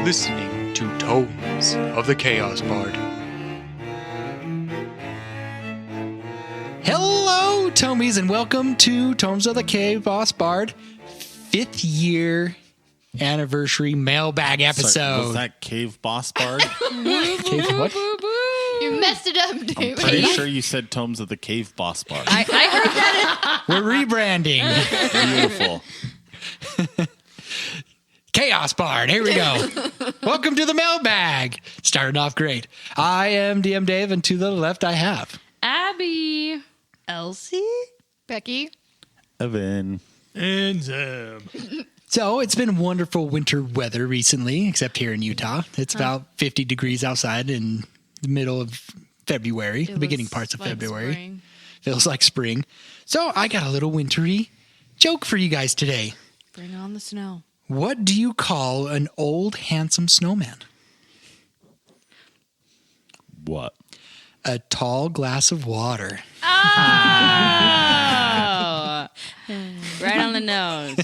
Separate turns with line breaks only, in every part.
listening to Tomes of the Chaos Bard.
Hello, Tomies, and welcome to Tomes of the Chaos Bard 5th year anniversary mailbag episode.
Sorry, was that Cave Boss Bard?
Cave what?
You messed it up,
I'm
David.
pretty sure you said Tomes of the Cave Boss Bard.
I heard that.
We're rebranding.
Beautiful.
Chaos Bard, here we go. Welcome to the mailbag. Started off great. I am DM Dave, and to the left I have
Abby. Elsie?
Becky.
Evan.
And Sam.
So it's been wonderful winter weather recently, except here in Utah. It's about 50 degrees outside in the middle of February, the beginning parts of February.
Spring.
Feels like spring. So I got a little wintry joke for you guys today.
Bring on the snow.
What do you call an old handsome snowman?
What?
A tall glass of water.
Oh! Right on the nose.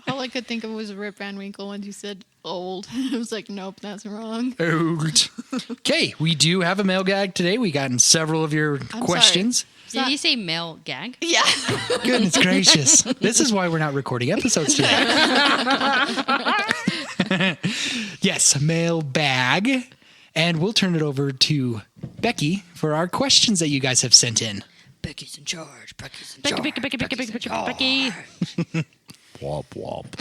All I could think of was Rip Van Winkle when you said old. I was like, nope, that's wrong.
Old. Okay, we do have a mail gag today. We gotten several of your questions.
Did you say male gag?
Yeah.
Goodness gracious. This is why we're not recording episodes today. Yes, mail bag. And we'll turn it over to Becky for our questions that you guys have sent in.
Becky's in charge. Becky's in charge. Becky.
Womp womp.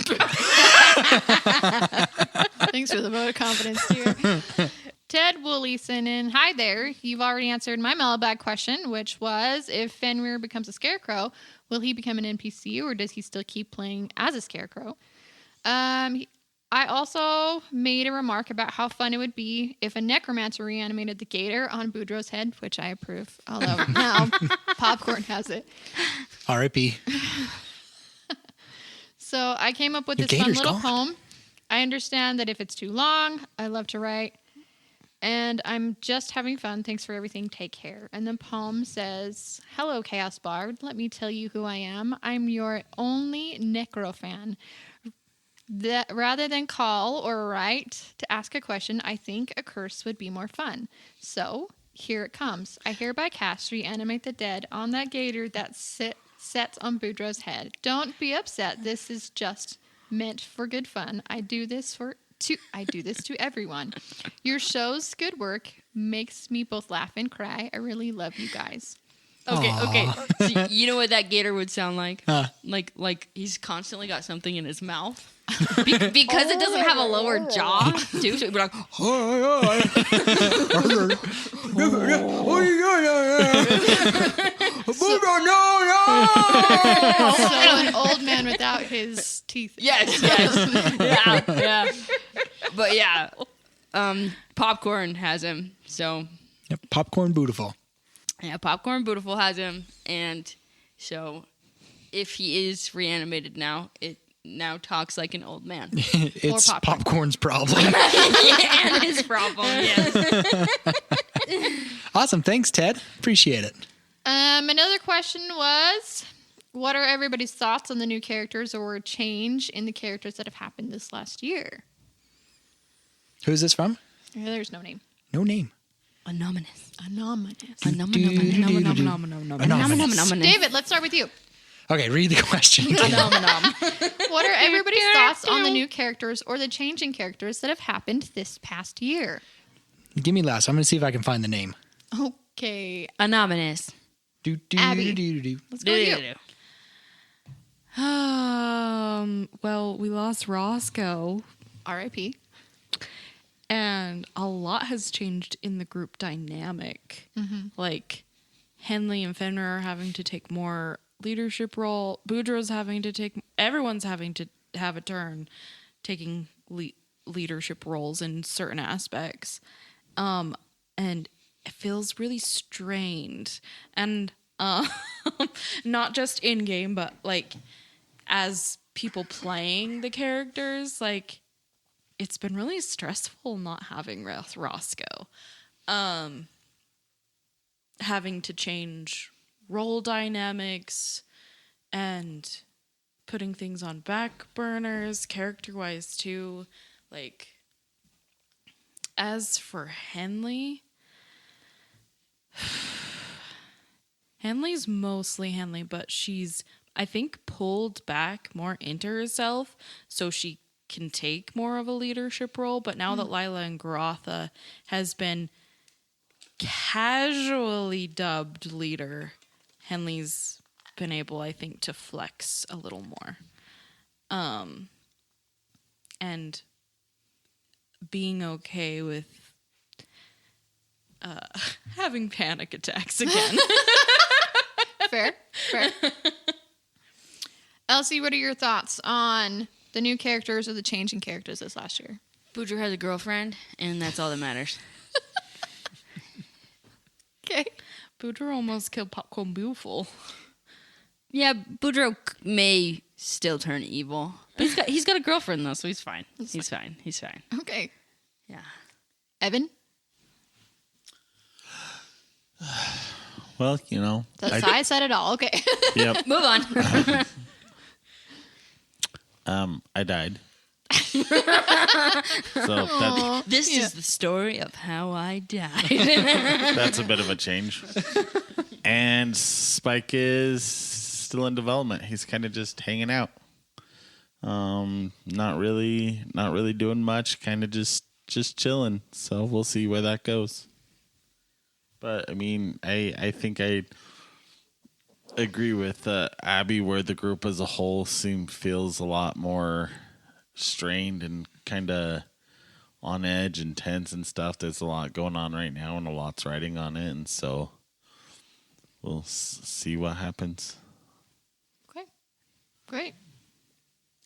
Thanks for the vote of confidence, dear. Ted Woolley sent in, hi there. You've already answered my mailbag question, which was, if Fenrir becomes a scarecrow, will he become an NPC or does he still keep playing as a scarecrow? I also made a remark about how fun it would be if a necromancer reanimated the gator on Boudreaux's head, which I approve. Although now Popcorn has it.
R.I.P.
So I came up with
Your
this fun
gator's
little
gone.
poem. I understand that if it's too long, I love to write. And I'm just having fun. Thanks for everything. Take care. And the poem says, hello, Chaos Bard. Let me tell you who I am. I'm your only necro fan. That rather than call or write to ask a question, I think a curse would be more fun. So here it comes. I hereby cast reanimate the dead on that gator that sets on Boudreaux's head. Don't be upset. This is just meant for good fun. I do this to everyone. Your show's good work makes me both laugh and cry. I really love you guys.
Okay. So you know what that gator would sound like?
Huh.
Like he's constantly got something in his mouth. Because it doesn't have a lower jaw, too. So it'd be like,
So an old man without his teeth.
yes. Yeah. But yeah, Popcorn has him. So
Yep, Popcorn Beautiful.
yeah, Popcorn Beautiful has him. And so if he is reanimated now, it now talks like an old man.
It's
popcorn.
Popcorn's problem.
Yeah, and his problem, yes.
Awesome. Thanks, Ted. Appreciate it.
Another question was, what are everybody's thoughts on the new characters or change in the characters that have happened this last year?
Who's this from?
There's no name.
No name.
Anonymous.
David, let's start with you.
Okay, read the question.
What are everybody's thoughts on the new characters or the change in characters that have happened this past year?
Give me last. I'm going to see if I can find the name.
Okay,
Anonymous.
Abby. Let's go with you.
Well, we lost Roscoe,
R.I.P.
and a lot has changed in the group dynamic. Like, Henley and Fenrir are having to take more leadership role. Boudreaux's everyone's having to have a turn taking leadership roles in certain aspects. And it feels really strained. And not just in game, but like as people playing the characters, like it's been really stressful not having Roscoe. Having to change role dynamics and putting things on back burners, character-wise too. Like, as for Henley, Henley's mostly Henley, but she's, I think, pulled back more into herself so she can take more of a leadership role. But now that Lila and Garotha has been casually dubbed leader, Henley's been able, I think, to flex a little more. And being okay with having panic attacks again.
Fair. Elsie, what are your thoughts on the new characters or the changing characters this last year?
Boudreaux has a girlfriend, and that's all that matters.
Okay.
Boudreaux almost killed Popcorn Beautiful.
Yeah, Boudreaux may still turn evil. But he's got a girlfriend, though, so he's fine. He's fine.
Okay.
Yeah.
Evan?
Well, you know.
I said it all. Okay.
Yep.
Move on.
I died. So that,
This is the story of how I died.
that's a bit of a change. And Spike is still in development. He's kind of just hanging out. Not really doing much. Kind of just chilling. So we'll see where that goes. But I mean, I think I agree with Abby, where the group as a whole feels a lot more strained and kind of on edge and tense and stuff. There's a lot going on right now, and a lot's riding on it, and so we'll see what happens.
Okay. Great.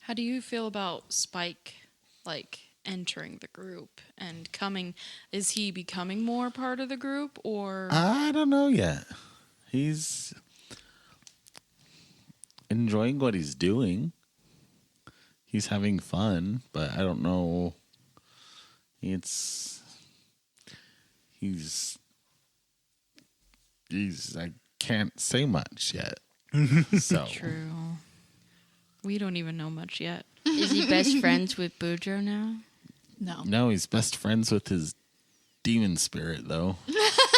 How do you feel about Spike, like, entering the group and coming? Is he becoming more part of the group, or?
I don't know yet. He's enjoying what he's doing. He's having fun, but I don't know. He's I can't say much yet. So
True. We don't even know much yet.
Is he best friends with Boudreaux now?
no, he's best friends with his demon spirit, though.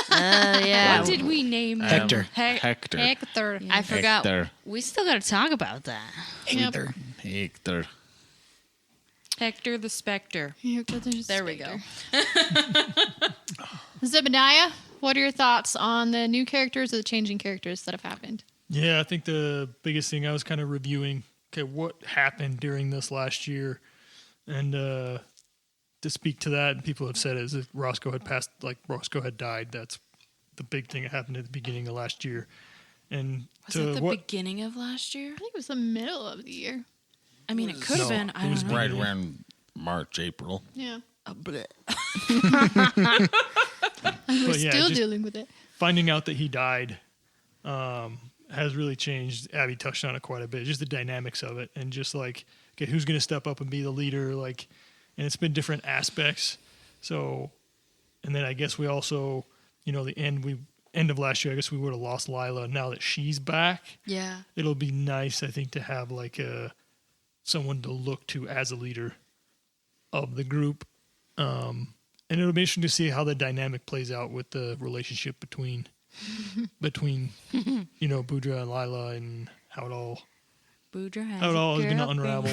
Yeah.
What did we name him?
Hector.
Hector.
Hector.
I forgot.
Hector.
We still got to talk about that.
Hector.
Hector.
Hector the Spectre.
There we go.
Zebediah, what are your thoughts on the new characters or the changing characters that have happened?
Yeah, I think the biggest thing I was kind of reviewing, okay, what happened during this last year, and to speak to that, people have said is that Roscoe had died. That's the big thing that happened at the beginning of last year. And
Was it the beginning of last year?
I think it was the middle of the year.
I mean, it could have been. I don't know.
Right around March, April.
Yeah.
But
We're
yeah,
still
just
dealing with it.
finding out that he died has really changed. Abby touched on it quite a bit. Just the dynamics of it, and just like, okay, who's going to step up and be the leader? Like, and it's been different aspects. So, and then I guess we also, the end of last year, I guess we would have lost Lila. Now that she's back,
Yeah.
it'll be nice, I think, to have like someone to look to as a leader of the group. And it'll be interesting to see how the dynamic plays out with the relationship between Boudreaux and Lila, and how it all
Boudreaux has
is going to
girlfriend.
unravel.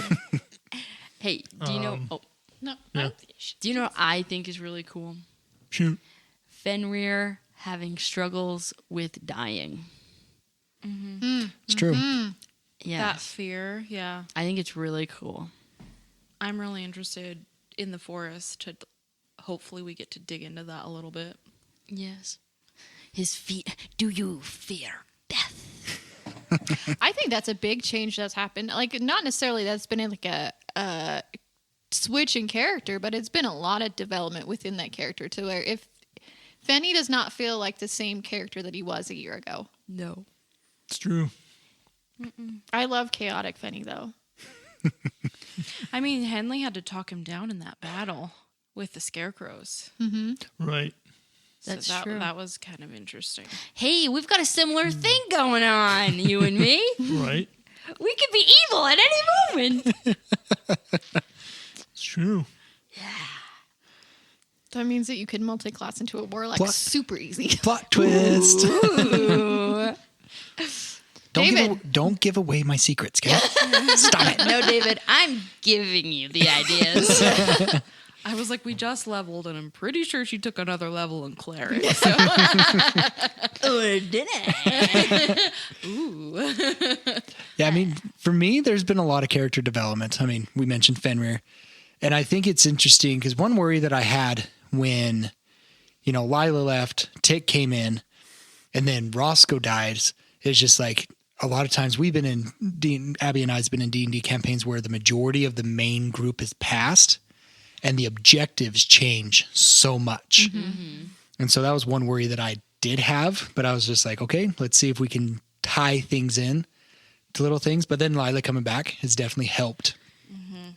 Hey, do you know?
No.
Yeah.
Do you know what I think is really cool?
Shoot.
Fenrir having struggles with dying.
It's true.
Yeah,
That fear, yeah.
I think it's really cool.
I'm really interested in the forest to hopefully we get to dig into that a little bit.
Yes. His feet. Do you fear death?
I think that's a big change that's happened. Like, not necessarily that's been like a switch in character, but it's been a lot of development within that character to where if Fenny does not feel like the same character that he was a year ago.
No.
It's true.
I love chaotic Fenny though.
I mean, Henley had to talk him down in that battle with the scarecrows.
Right.
That's
so
true.
That was kind of interesting.
Hey, we've got a similar thing going on, you and me.
Right.
We could be evil at any moment.
It's true.
That means that you could multi-class into a warlock
Plot-
super easy.
Plot twist.
David.
Don't give away my secrets, okay? Stop it.
No, David, I'm giving you the ideas.
I was like, we just leveled, and I'm pretty sure she took another level in cleric. So.
Or did I?
Ooh.
Yeah, I mean, for me, there's been a lot of character development. I mean, we mentioned Fenrir. And I think it's interesting because one worry that I had when, Lila left, Tick came in, and then Roscoe died is just like a lot of times we've been in, Abby and I has been in D&D campaigns where the majority of the main group is passed and the objectives change so much. Mm-hmm. And so that was one worry that I did have, but I was just like, okay, let's see if we can tie things in to little things. But then Lila coming back has definitely helped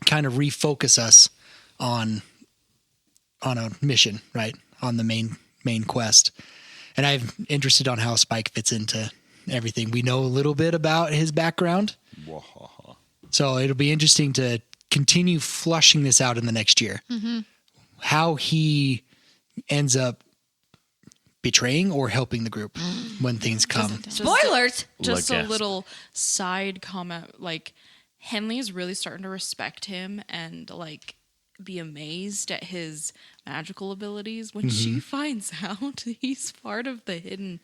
kind of refocus us on a mission, right? On the main quest. And I'm interested on how Spike fits into everything. We know a little bit about his background. So it'll be interesting to continue flushing this out in the next year. Mm-hmm. How he ends up betraying or helping the group when things come.
Spoilers.
Just a
Like,
little side comment, like Henley's really starting to respect him and like be amazed at his magical abilities when she finds out he's part of the hidden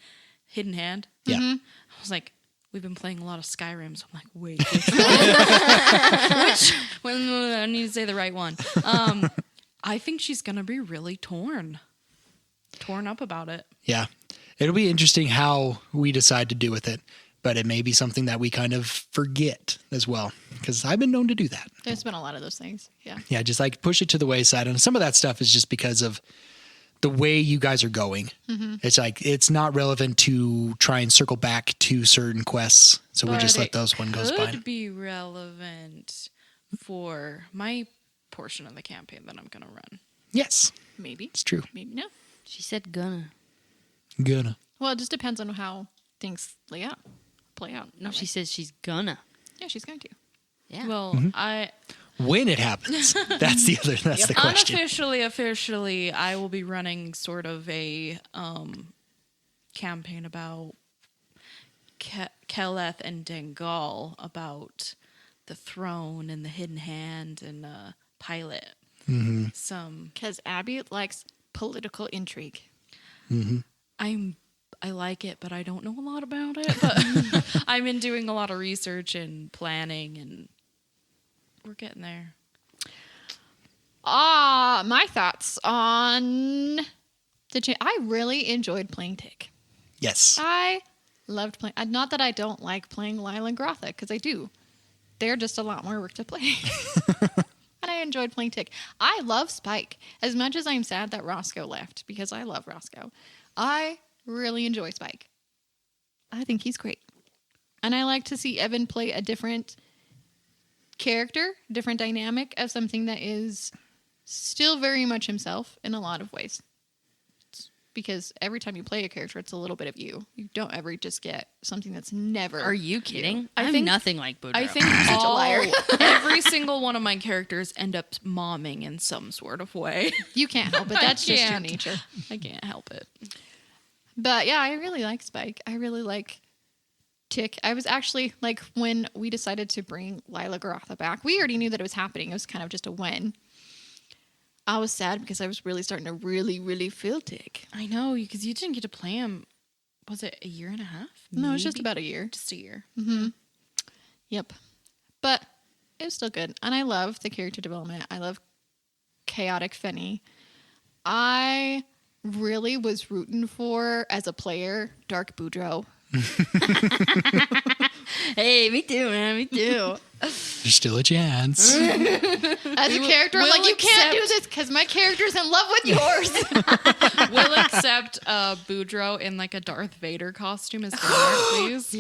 hand.
Yeah.
I was like, we've been playing a lot of Skyrim, so I'm like, wait, which I need to say the right one. I think she's gonna be really torn up about it.
Yeah. It'll be interesting how we decide to do with it, but it may be something that we kind of forget as well, because I've been known to do that.
There's been a lot of those things. Yeah.
Yeah, just like push it to the wayside. And some of that stuff is just because of the way you guys are going. Mm-hmm. It's like, it's not relevant to try and circle back to certain quests. So we just let those one goes by.
Could be relevant for my portion of the campaign that I'm gonna run.
Yes,
Maybe.
it's true.
Maybe no.
She said gonna.
Gonna.
Well, it just depends on how things play out.
No, she says she's gonna.
Yeah, she's going to.
Yeah.
Well,
When it happens. That's the question.
Officially, I will be running sort of a campaign about Keleth and Dengal, about the throne and the hidden hand and pilot.
Mm-hmm.
Because Abby likes political intrigue.
Mm-hmm.
I like it, but I don't know a lot about it. But I've been doing a lot of research and planning, and we're getting there.
My thoughts on I really enjoyed playing Tick.
Yes.
I loved playing. Not that I don't like playing Lila and Grotha, because I do. They're just a lot more work to play. And I enjoyed playing Tick. I love Spike. As much as I'm sad that Roscoe left, because I love Roscoe, I really enjoy Spike. I think he's great. And I like to see Evan play a different character, different dynamic of something that is still very much himself in a lot of ways. Because every time you play a character, it's a little bit of you. You don't ever just get something that's never.
Are you kidding?
I
I'm
think-
nothing like Boudreaux.
I think
such a liar.
every single one of my characters end up momming in some sort of way.
You can't help it. That's just your
can't.
nature.
I can't help it.
But yeah, I really like Spike. I really like Tick. I was actually like, when we decided to bring Lila Garotha back, we already knew that it was happening. It was kind of just a when. I was sad because I was really starting to really feel Tick.
I know, because you didn't get to play him. Was it a year and a half?
No, it was just
Maybe?
about a year.
Just a year.
Yep. But it was still good. And I love the character development. I love chaotic Fenny. I really was rooting for, as a player, Dark Boudreaux.
Hey, me too, man. Me too.
There's still a chance.
As a character, I'm like, you can't do this because my character's in love with yours.
We'll accept Boudreaux in like a Darth Vader costume as Vader, please.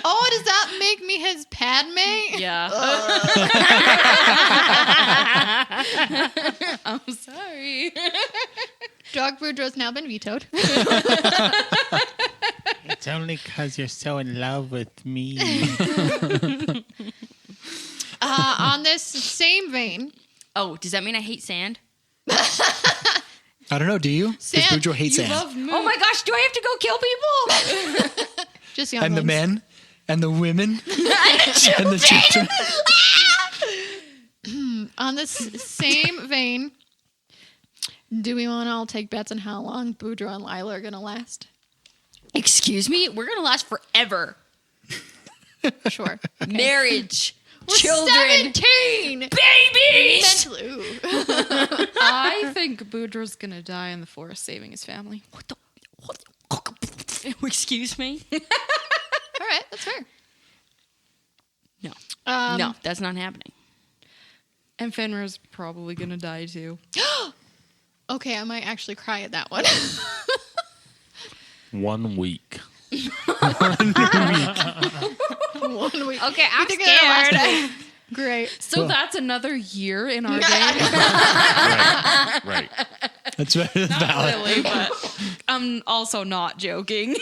Oh, does that make me his Padme?
Yeah. I'm sorry.
Dark Boudreaux's now been vetoed.
It's only because you're so in love with me.
On this same vein,
Oh, does that mean I hate sand?
I don't know. Do you? Does
Sand.
Boudreaux hate sand?
Oh my gosh, do I have to go kill people?
just young
And the
ones.
men and the women and the children.
On this same vein, do we want to all take bets on how long Boudreaux and Lila are going to last?
Excuse me? We're going to last forever.
Sure.
Marriage.
We're
Children.
17!
Babies.
Mentally. Ooh.
I think Boudreaux's gonna die in the forest saving his family.
What? Excuse me?
All right, that's fair.
No.
Um,
No, that's not happening.
And Fenrir's probably gonna die too.
Okay, I might actually cry at that one.
1 week.
1 week.
Okay, I'm
think it'll last
scared.
a week. Great.
So that's another year in our game.
Right.
That's valid.
Really, but I'm also not joking.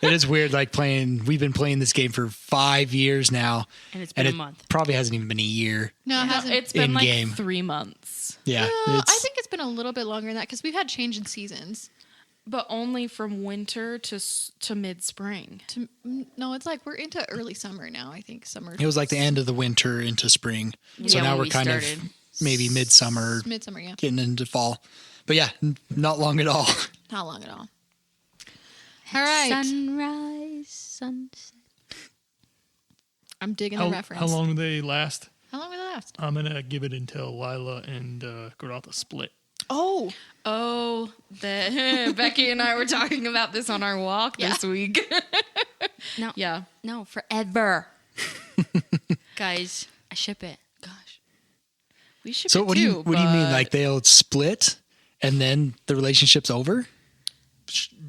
It is weird, like we've been playing this game for 5 years now.
And it's been
and
a month.
Probably hasn't even been a year.
No, it hasn't.
It's been like
In-game.
3 months,
Yeah.
I think it's been a little bit longer than that because we've had change in seasons.
but only from winter to mid-spring.
No, it's like we're into early summer now. I think summer.
it was like the end of the winter into spring. So
Yeah,
now
when
we're
we
kind
started.
of maybe midsummer,
Midsummer, yeah.
getting into fall. But yeah, not long at all.
Not long at all. All right.
Sunrise, sunset.
I'm digging the reference.
How long do they last?
How long will it last?
I'm gonna give it until Lila and Gratha split.
Oh,
Oh, Becky and I were talking about this on our walk this week.
No,
Yeah.
no, forever. Guys, I ship it. Gosh.
We should
So what do you mean?
but-
Like they'll split and then the relationship's over?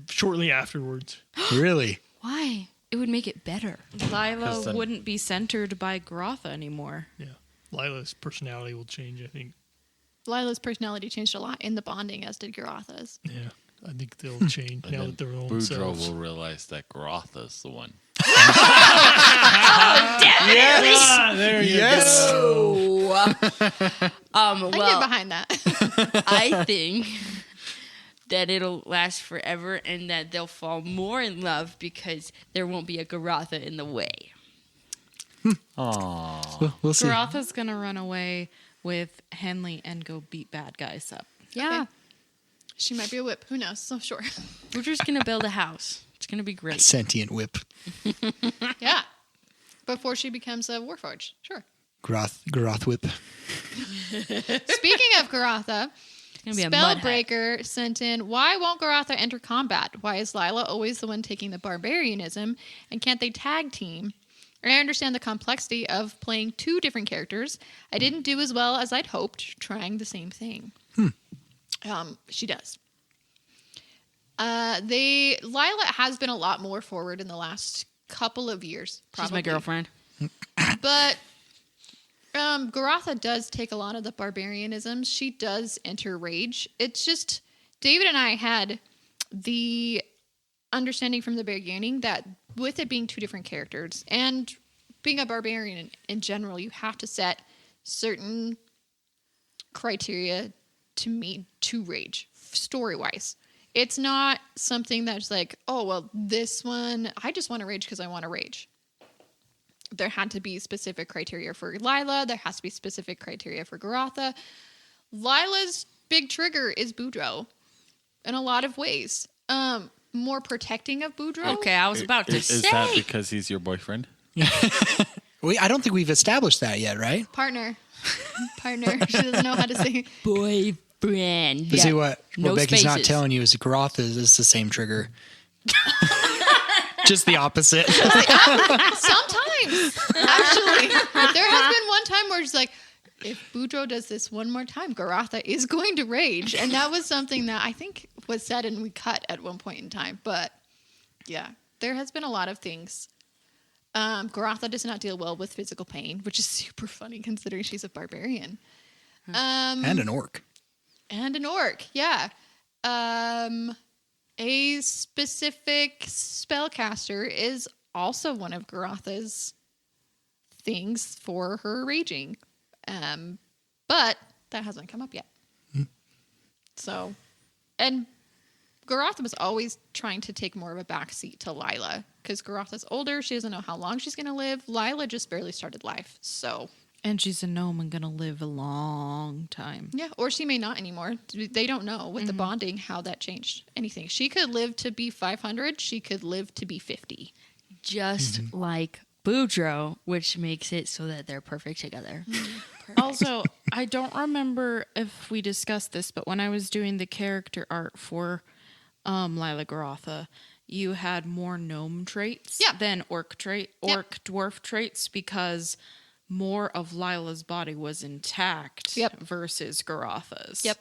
Shortly afterwards.
Really?
Why? It would make it better.
Lila
'Cause then-
wouldn't be centered by Gratha anymore.
Yeah. Lila's personality will change, I think.
Lila's personality changed a lot in the bonding, as did Garatha's.
Yeah. I think they'll change now that they're their own
Boudreaux
selves.
will realize that Gratha's the one.
Ah, there you go.
I get
Well,
behind that.
I think that it'll last forever and that they'll fall more in love because there won't be a Garatha in the way.
Aww.
We'll see.
Gratha's gonna run away with Henley and go beat bad guys up.
Yeah.
She might be a whip. Who knows? So sure.
We're just going to build a house. It's going to be great.
Sentient whip.
Yeah. Before she becomes a warforged. Sure.
Garoth whip.
Speaking of Garatha,
It's going to be a mud hut.
Spellbreaker sent in, why won't Garatha enter combat? Why is Lila always the one taking the barbarianism? And can't they tag team? I understand the complexity of playing two different characters. I didn't do as well as I'd hoped trying the same thing. She does. Lila has been a lot more forward in the last couple of years. Probably.
She's my girlfriend.
But Garatha does take a lot of the barbarianisms. She does enter rage. It's just David and I had the understanding from the beginning that with it being two different characters and being a barbarian in general, you have to set certain criteria to meet to rage story-wise. It's not something that's like, oh, well, this one, I just want to rage because I want to rage. There had to be specific criteria for Lila. There has to be specific criteria for Garatha. Lila's big trigger is Boudreaux in a lot of ways. More protecting of Boudreaux.
Okay, I was about to
Is
say.
that because he's your boyfriend?
I don't think we've established that yet, right?
Partner. She doesn't know how to say.
Boyfriend.
But see what
No
Becky's not
spaces.
telling you is Garoth is the same trigger. Just the opposite.
Sometimes, actually, there has been one time where it's like, if Boudreaux does this one more time, Garatha is going to rage, and that was something that I think was said and we cut at one point in time. But yeah, there has been a lot of things. Garatha does not deal well with physical pain, which is super funny considering she's a barbarian.
And an orc.
And an orc, yeah. a specific spellcaster is also one of Garotha's things for her raging. But that hasn't come up yet. So, and Garotha was always trying to take more of a backseat to Lila because Garotha's older. She doesn't know how long she's going to live. Lila just barely started life. So,
And she's a gnome and gonna live a long time.
yeah, or she may not anymore. They don't know with the bonding how that changed anything. She could live to be 500. She could live to be 50.
Just like Boudreaux, which makes it so that they're perfect together.
Also, I don't remember if we discussed this, but when I was doing the character art for Lila Garotha, you had more gnome traits than orc dwarf traits because more of Lila's body was intact versus Garotha's.
Yep.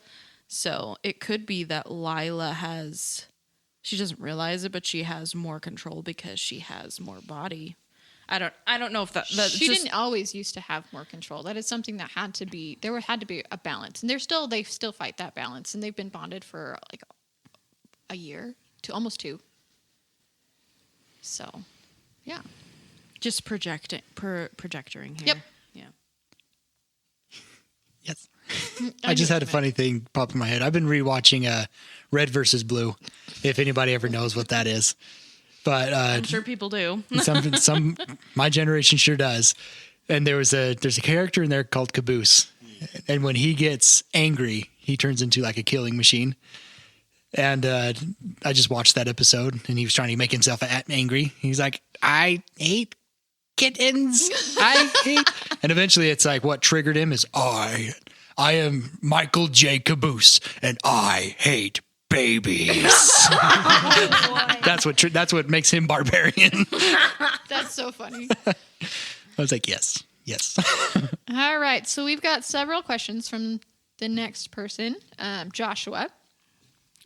So it could be that Lila has, she doesn't realize it, but she has more control because she has more body. I don't know if that's
She
just,
didn't always used to have more control. That is something that had to be a balance, and they still fight that balance, and they've been bonded for like a year to almost 2. So, yeah.
just projecting here.
Yep.
Yeah.
Yes. I just had a funny thing pop in my head. I've been rewatching Red versus Blue, if anybody ever knows what that is. But
I'm sure people do.
some my generation sure does. And there's a character in there called Caboose. And when he gets angry, he turns into like a killing machine. And I just watched that episode, and he was trying to make himself angry. He's like, I hate kittens. I hate. And eventually it's like what triggered him is I am Michael J. Caboose, and I hate babies. That's what makes him barbarian.
That's so funny.
I was like, yes.
All right, so we've got several questions from the next person, Joshua.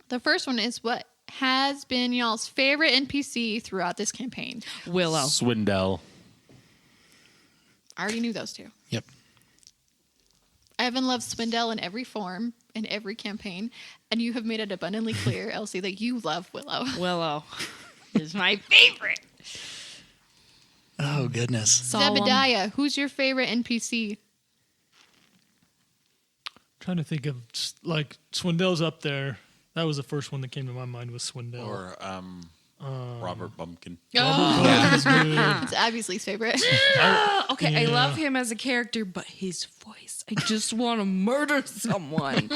The first one is, what has been y'all's favorite NPC throughout this campaign?
Willow.
Swindell.
I already knew those two.
Yep.
Evan loves Swindell in every form, in every campaign, and you have made it abundantly clear, Elsie, that you love Willow.
Willow is my favorite.
Oh, goodness.
Solemn.
Zebediah, who's your favorite NPC?
Trying to think of like Swindell's up there. That was the first one that came to my mind was Swindell.
Or Robert Bumpkin.
Oh, it's obviously favorite.
Okay, I
Yeah.
love him as a character, but his voice, I just want to murder someone.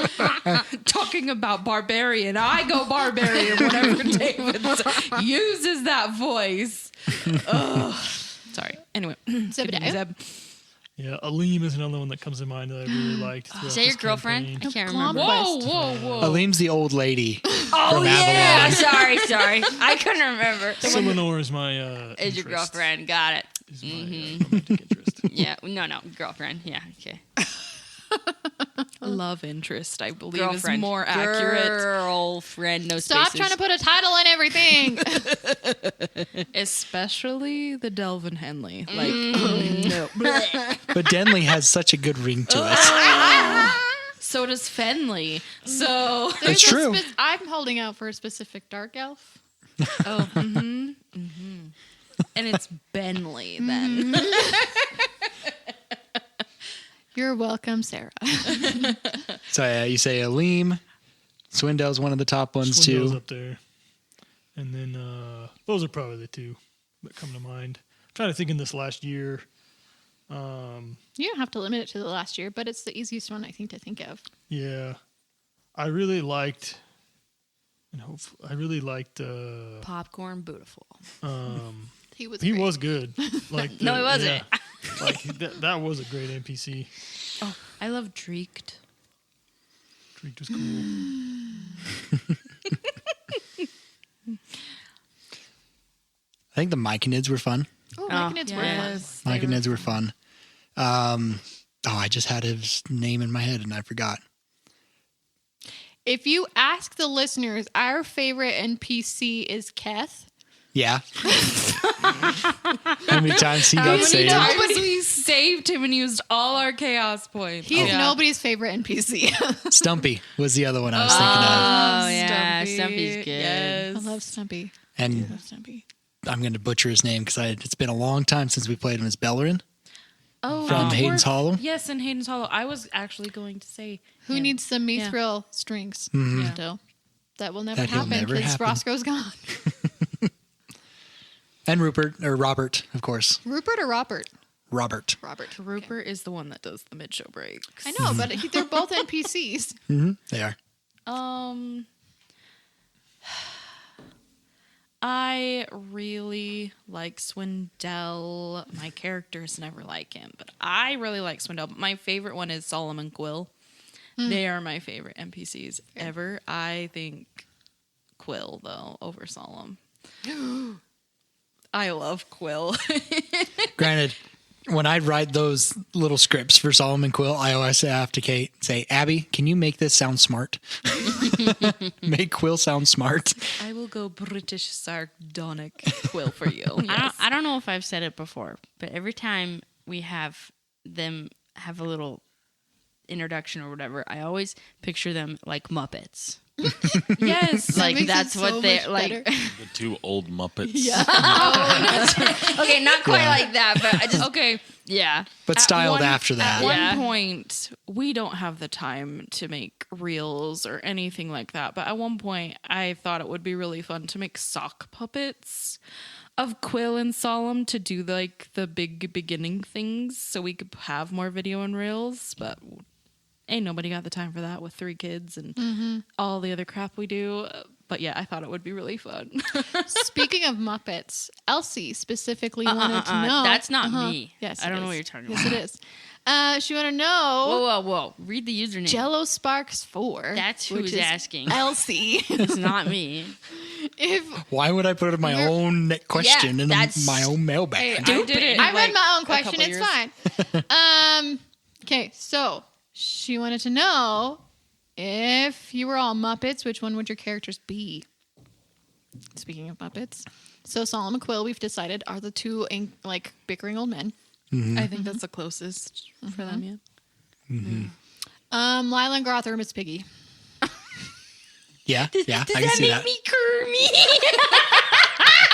Talking about barbarian, I go barbarian whenever David uses that voice. Ugh. Sorry. Anyway,
Zebediah?
Zeb.
Yeah, Aleem is another one that comes to mind that I really liked.
Is that your girlfriend? I can't remember.
Whoa.
Aleem's the old lady.
Oh,
from
yeah.
Avalon.
Sorry. I couldn't remember.
Selenor is my
Is your girlfriend. Got it.
Is my romantic interest.
Yeah. No. Girlfriend. Yeah. Okay.
Love interest, I believe,
Girlfriend.
is more accurate.
Girlfriend. No
Stop
spaces.
trying to put a title in everything.
Especially the Delvin Henley. Like, no.
But Denley has such a good ring to it.
So does Fenley. So,
That's true.
I'm holding out for a specific dark elf.
and it's Benley then.
You're welcome, Sarah.
So you say Aleem. Swindell's one of the top ones
Swindell's
too.
up there. And then those are probably the two that come to mind. I'm trying to think in this last year.
You don't have to limit it to the last year, but it's the easiest one I think to think of.
Yeah. I really liked
Popcorn beautiful.
He was
he
great.
was good. Like
No, he wasn't.
yeah. Like that was a great NPC.
Oh, I love Dreeked.
Treat was cool.
I think the Myconids were fun.
Oh, Myconids were fun.
Myconids were fun. I just had his name in my head and I forgot.
If you ask the listeners, our favorite NPC is Keth.
Yeah. How many times he got saved?
We saved him and used all our chaos points.
He's nobody's favorite NPC.
Stumpy was the other one I was thinking of.
Oh yeah, Stumpy's good.
Yes.
I love Stumpy.
And
Stumpy.
I'm going to butcher his name because it's been a long time since we played him as Bellerin
Oh,
from Hayden's Hollow.
Yes, in Hayden's Hollow. I was actually going to say
Who
him.
needs some
Yeah.
Mithril strings
Mhm.
still? That will never
That he'll
happen
never
because
happen.
Roscoe's gone.
And Robert, of course.
Rupert or Robert?
Robert.
Robert.
Rupert is the one that does the mid-show breaks.
I know, but they're both NPCs.
They are.
I really like Swindell. My characters never like him, but I really like Swindell. But my favorite one is Solomon Quill. They are my favorite NPCs ever. I think Quill, though, over Solemn. I love Quill.
Granted, when I write those little scripts for Solomon Quill, I always have to say, Abby, can you make this sound smart? Make Quill sound smart.
I will go British sardonic Quill for you.
I don't know if I've said it before, but every time we have them have a little introduction or whatever, I always picture them like Muppets.
Yes.
Like
makes
that's
it
what
so
they
much
like.
better.
The two old Muppets.
Okay, not quite like that, but I just
Okay.
yeah.
But styled after that.
At one
Yeah.
point, we don't have the time to make reels or anything like that. But at one point, I thought it would be really fun to make sock puppets of Quill and Solemn to do like the big beginning things, so we could have more video and reels. But ain't nobody got the time for that with 3 kids and all the other crap we do. But yeah, I thought it would be really fun.
Speaking of Muppets, Elsie specifically wanted to know.
That's not me.
Yes,
I don't
it
know what
is.
you're talking
Yes,
about.
it is. She wanted to know
Whoa. Read the username.
Jello Sparks 4.
That's
which
who's
is
asking.
Elsie.
It's not me.
If
Why would I put my own question in
that's-
my own mailbag?
I did it.
I read my own
a
question,
couple
it's
years.
fine. Okay, so she wanted to know if you were all Muppets, which one would your characters be? Speaking of Muppets, so Solomon Quill, we've decided, are the two like bickering old men.
I think that's the closest for them, yeah.
Lila and Groth are Miss Piggy.
Yeah, I can see that.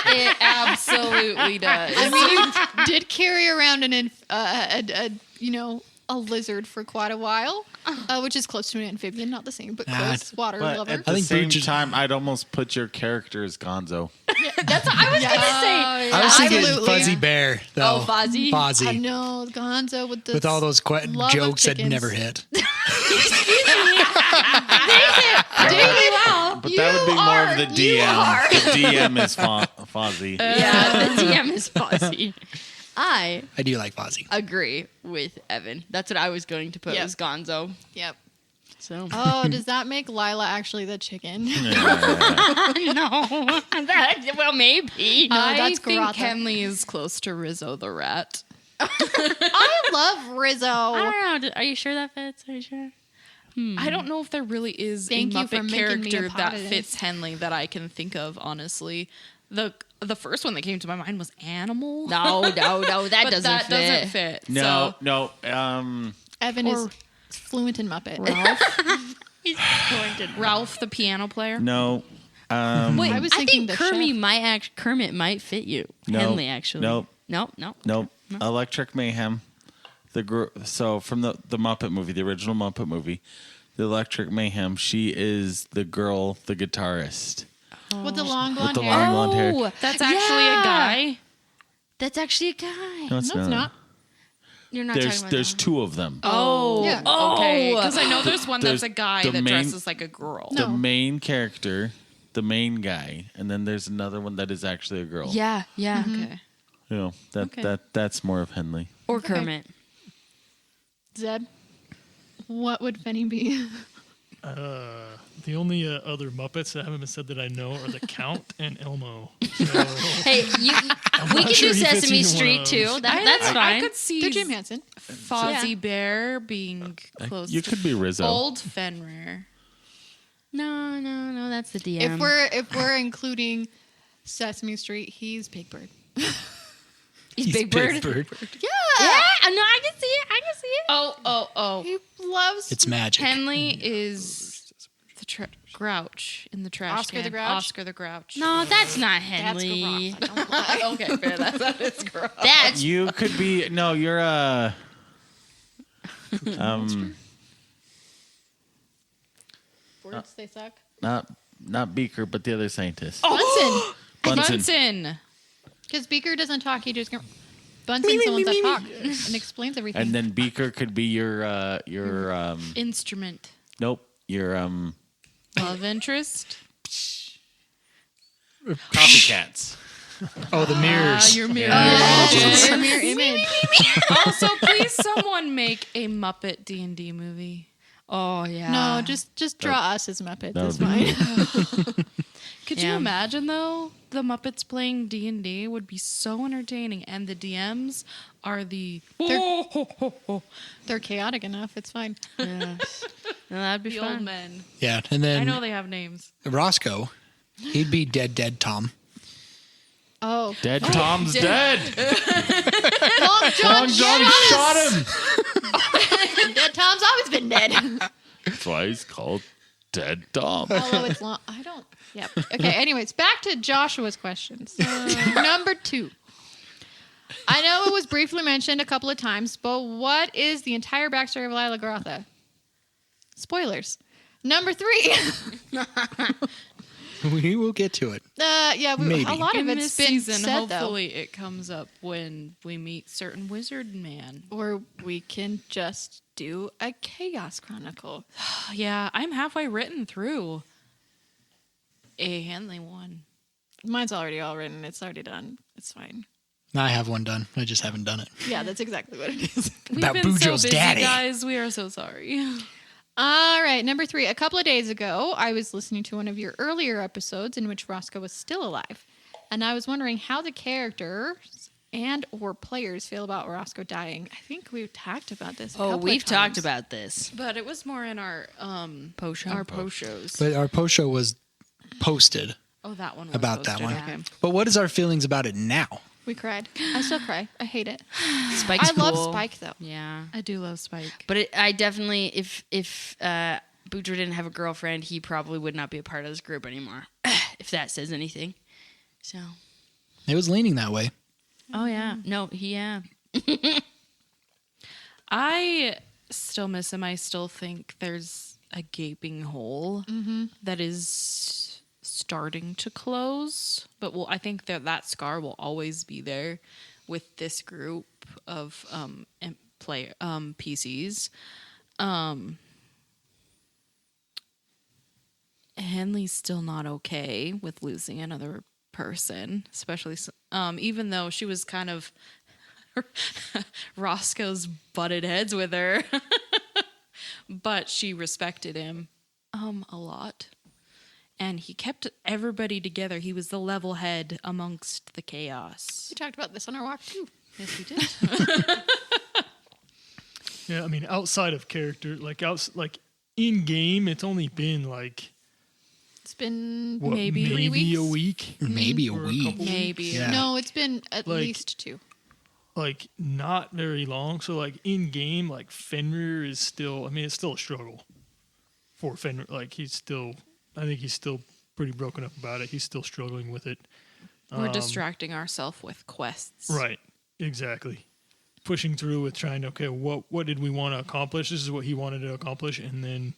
It absolutely does.
I mean, you did carry around a lizard for quite a while, which is close to an amphibian, not the same, but close. Water
But
lover.
at the
I think
same
Bridget-
time, I'd almost put your character as Gonzo.
That's what I was gonna say.
I was thinking
Absolutely.
Fuzzy Bear, though.
Oh, Fozzie?
I
Fozzie.
know Gonzo with the
With all those
love of
jokes that
chickens.
never hit.
Really well.
But that would be more of the DM. The DM is Fozzie.
Yeah, the DM is Fozzie. I
I do like Fozzie.
agree with Evan. That's what I was going to put
Yep.
as Gonzo.
Yep.
So
Oh, does that make Lila actually the chicken?
no, well maybe.
No,
I
that's
think
Garotha.
Henley is close to Rizzo the rat.
I love Rizzo.
I don't know. Are you sure that fits? Are you sure?
I don't know if there really is
Thank
a
you for
Muppet
making me a
character
part
that
of this.
fits Henley that I can think of, honestly. The first one that came to my mind was Animal.
No, that
but
doesn't
that
fit.
doesn't fit.
No,
So,
no.
Evan
Or-
is fluent in Muppet.
He's going to
Ralph the piano player.
No.
Wait,
I was thinking
think
the
Kermit might fit you.
No.
Henley actually.
Nope.
No.
Nope. Electric Mayhem. So from the Muppet movie, the original Muppet movie, the Electric Mayhem, she is the girl, the guitarist.
With the long
With
blonde
the
hair.
long blonde hair.
That's actually a guy.
That's actually a guy.
No, it's
No, it's not.
You're not
There's
talking about
there's
that.
two of them.
Oh,
Yeah.
okay. Because I know there's one
There's
that's a guy
the
that
main-
dresses like a girl.
The
No.
main character, the main guy, and then there's another one that is actually a girl.
Yeah.
Okay.
You know,
Okay.
that's more of Henley.
Or Kermit.
Zeb, what would Fenny be?
The only other Muppets that haven't been said that I know are the Count and Elmo. So,
Hey, we can
sure
do
he fits
Sesame
either one
Street
of
too.
those.
That's fine.
I could see
They're Jim Henson.
Fozzie Bear being close
You
to
could be Rizzo.
Old Fenrir.
No, that's the DM.
If we're including Sesame Street. He's Big Bird.
He's Big Bird.
Yeah.
Yeah, no, I can see it. I can see it.
Oh.
He loves.
It's magic.
Henley is the Grouch in the trash
Oscar
can.
the Grouch?
Oscar the Grouch.
No, that's not
That's
Henley.
Garrosh. I don't lie.
Okay, fair. That's not his Grouch.
That's
You could be no. You're
Words, they suck.
not Beaker, but the other scientist.
Bunsen.
Bunsen.
Because Beaker doesn't talk. He just. Bunsen's the ones that talk and explains everything.
And then Beaker could be your
Instrument.
nope, your
Love interest.
copycats.
Oh, the mirrors.
Your mirror.
Yes. Your mirror image.
Also, please someone make a Muppet D&D movie.
oh yeah.
No, just draw us as Muppets.
that
That's
would
fine.
Could
Yeah.
you imagine though? The Muppets playing D&D would be so entertaining, and the DMs are the
They're chaotic enough. It's fine.
Yes. No, that'd be
the
fun.
old men.
Yeah, and
I know
then
they have names.
Roscoe, he'd be dead Tom.
Oh.
Dead Tom's dead.
Long John
shot him.
Dead Tom's always been dead.
That's why he's called Dead Tom.
Although it's long. I don't. Yep. Okay. Anyways, back to Joshua's questions. Number 2. I know it was briefly mentioned a couple of times, but what is the entire backstory of Lila Garotha? Spoilers. Number 3.
We will get to it.
Yeah,
Maybe.
a lot of
In
it's
this
been
season,
said
hopefully it comes up when we meet certain wizard man.
though. Or we can just do a Chaos Chronicle.
Yeah, I'm halfway written through a Henley one.
Mine's already all written. It's already done. It's fine.
I have one done. I just haven't done it.
Yeah, that's exactly what it is.
We've
About
been
Boudreaux's
so busy,
daddy.
guys. We are so sorry.
All right, number 3. A couple of days ago, I was listening to one of your earlier episodes in which Roscoe was still alive. And I was wondering how the characters and or players feel about Roscoe dying. I think we've talked about this a couple
We've
of
talked
times.
about this.
But it was more in our
Post show.
our post shows.
But our post show was posted
Oh, that one was
about that
posted.
one.
Okay.
But what is our feelings about it now?
We cried. I still cry. I hate it.
Spike's
I love
cool.
Spike, though.
Yeah.
I do love Spike.
But I definitely, if Boudreaux didn't have a girlfriend, he probably would not be a part of this group anymore. If that says anything. So.
It was leaning that way.
Oh yeah. No. Yeah.
I still miss him. I still think there's a gaping hole that is starting to close. But I think that scar will always be there with this group of PCs. Henley's still not okay with losing another person, especially even though she was kind of Roscoe's butted heads with her, but she respected him a lot, and he kept everybody together. He was the level head amongst the chaos.
We talked about this on our walk, too.
Yes, we did.
Yeah, I mean, outside of character, like in game, it's only been like
It's been
what,
Maybe
3 weeks?
a week.
Maybe a
Or a
week.
couple
Maybe.
Yeah.
No, it's been at
Like-
least 2.
Like not very long. So like in game, like Fenrir is still. I mean, it's still a struggle for Fenrir. Like I think he's still pretty broken up about it. He's still struggling with it.
We're distracting ourselves with quests.
Right. Exactly. Pushing through with trying to, okay, what did we want to accomplish? This is what he wanted to accomplish, and then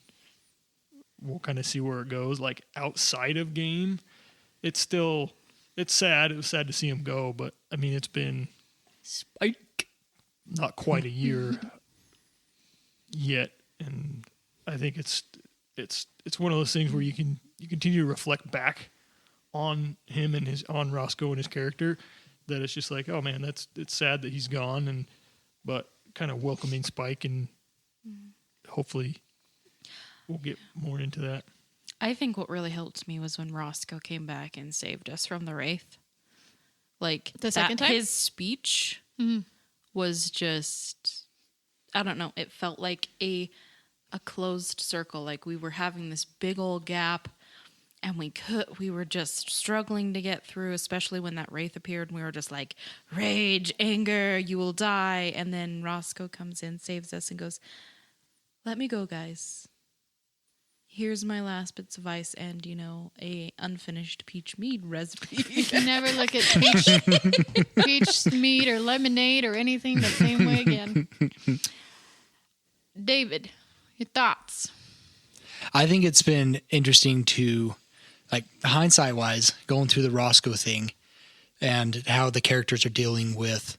we'll kind of see where it goes. Like outside of game, it's sad. It was sad to see him go, but I mean, it's been
Spike.
not quite a year yet, and I think it's one of those things where you continue to reflect back on him and on Roscoe and his character, that it's just like, oh man, it's sad that he's gone, but kind of welcoming Spike, and hopefully we'll get more into that.
I think what really helped me was when Roscoe came back and saved us from the Wraith. Like
The second time?
his speech was just, I don't know. It felt like a closed circle. Like we were having this big old gap, and we were just struggling to get through, especially when that wraith appeared, and we were just like, rage, anger, you will die. And then Roscoe comes in, saves us, and goes, let me go, guys. Here's my last bits of ice and, a unfinished peach mead recipe.
You can never look at peach mead or lemonade or anything the same way again. David, your thoughts?
I think it's been interesting to, like, hindsight wise, going through the Roscoe thing and how the characters are dealing with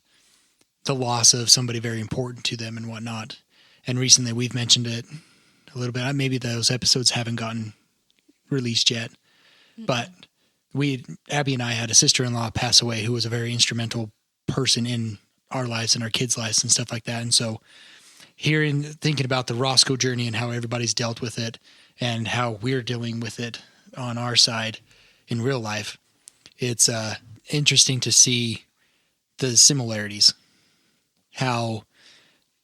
the loss of somebody very important to them and whatnot. And recently we've mentioned it a little bit. Maybe those episodes haven't gotten released yet, but Abby and I had a sister-in-law pass away who was a very instrumental person in our lives and our kids' lives and stuff like that. And so thinking about the Roscoe journey and how everybody's dealt with it and how we're dealing with it on our side in real life, it's interesting to see the similarities, how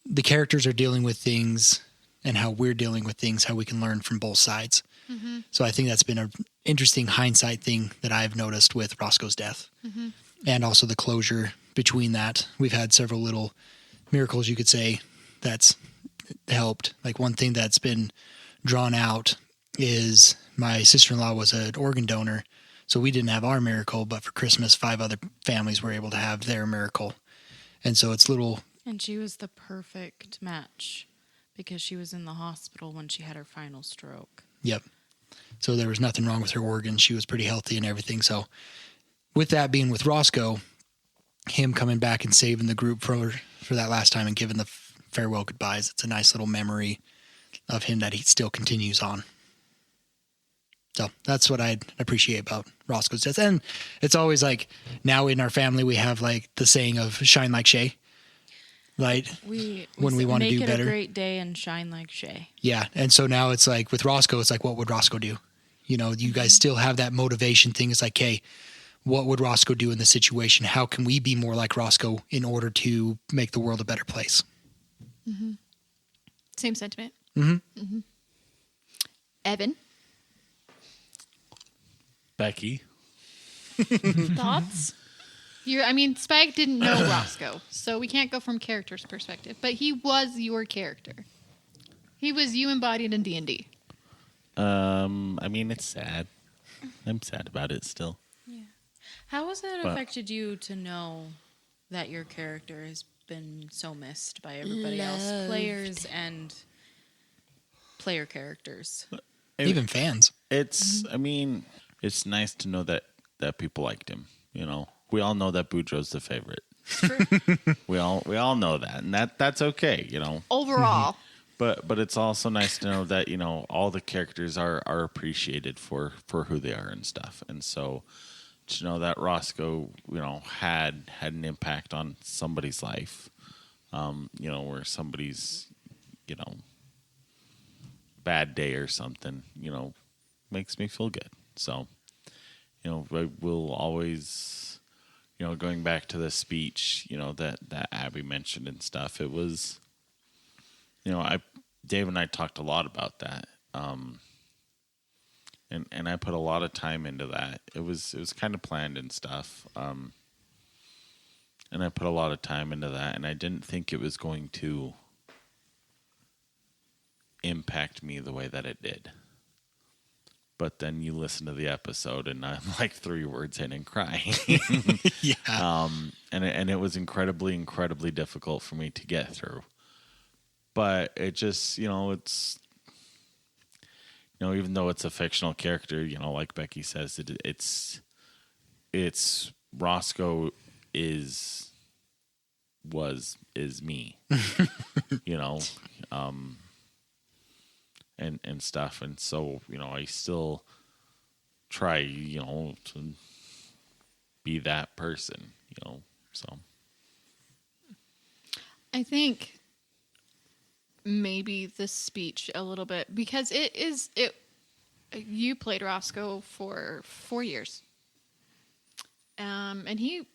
the characters are dealing with things and how we're dealing with things, how we can learn from both sides. Mm-hmm. So I think that's been an interesting hindsight thing that I've noticed with Roscoe's death. Mm-hmm. And also the closure between that. We've had several little miracles, you could say, that's helped. Like one thing that's been drawn out is my sister-in-law was an organ donor, so we didn't have our miracle, but for Christmas, 5 other families were able to have their miracle. And so it's little...
And she was the perfect match because she was in the hospital when she had her final stroke.
Yep. So there was nothing wrong with her organs. She was pretty healthy and everything. So with that being with Roscoe, him coming back and saving the group for that last time and giving the farewell goodbyes, it's a nice little memory of him that he still continues on. So that's what I appreciate about Roscoe's death. And it's always like now in our family, we have like the saying of shine like Shay. Right? When we want to do better.
Make it a great day and shine like Shay.
Yeah. And so now it's like with Roscoe, it's like, what would Roscoe do? You guys still have that motivation thing. It's like, hey, what would Roscoe do in this situation? How can we be more like Roscoe in order to make the world a better place?
Mm-hmm. Same sentiment.
Mm-hmm.
Mm-hmm. Evan?
Becky?
Thoughts? Spike didn't know Roscoe, so we can't go from character's perspective, but he was your character. He was you embodied in D&D.
It's sad. I'm sad about it still.
Yeah. How has it affected you to know that your character has been so missed by everybody else, players and player characters?
Even fans.
It's it's nice to know that people liked him, We all know that Boudreaux's the favorite.
True.
we all know that, and that's okay,
Overall.
But it's also nice to know that all the characters are appreciated for who they are and stuff, and so to know that Roscoe had an impact on somebody's life, where somebody's bad day or something, makes me feel good. So I will always. Going back to the speech, that Abby mentioned and stuff, it was, Dave and I talked a lot about that. And I put a lot of time into that. It was kind of planned and stuff. And I put a lot of time into that, and I didn't think it was going to impact me the way that it did. But then you listen to the episode, and I'm like 3 words in and crying.
Yeah.
And it was incredibly, incredibly difficult for me to get through. But it just, it's, even though it's a fictional character, like Becky says, it's Roscoe is me, and stuff. And so, I still try, to be that person, so.
I think maybe the speech a little bit, because you played Roscoe for 4 years. And you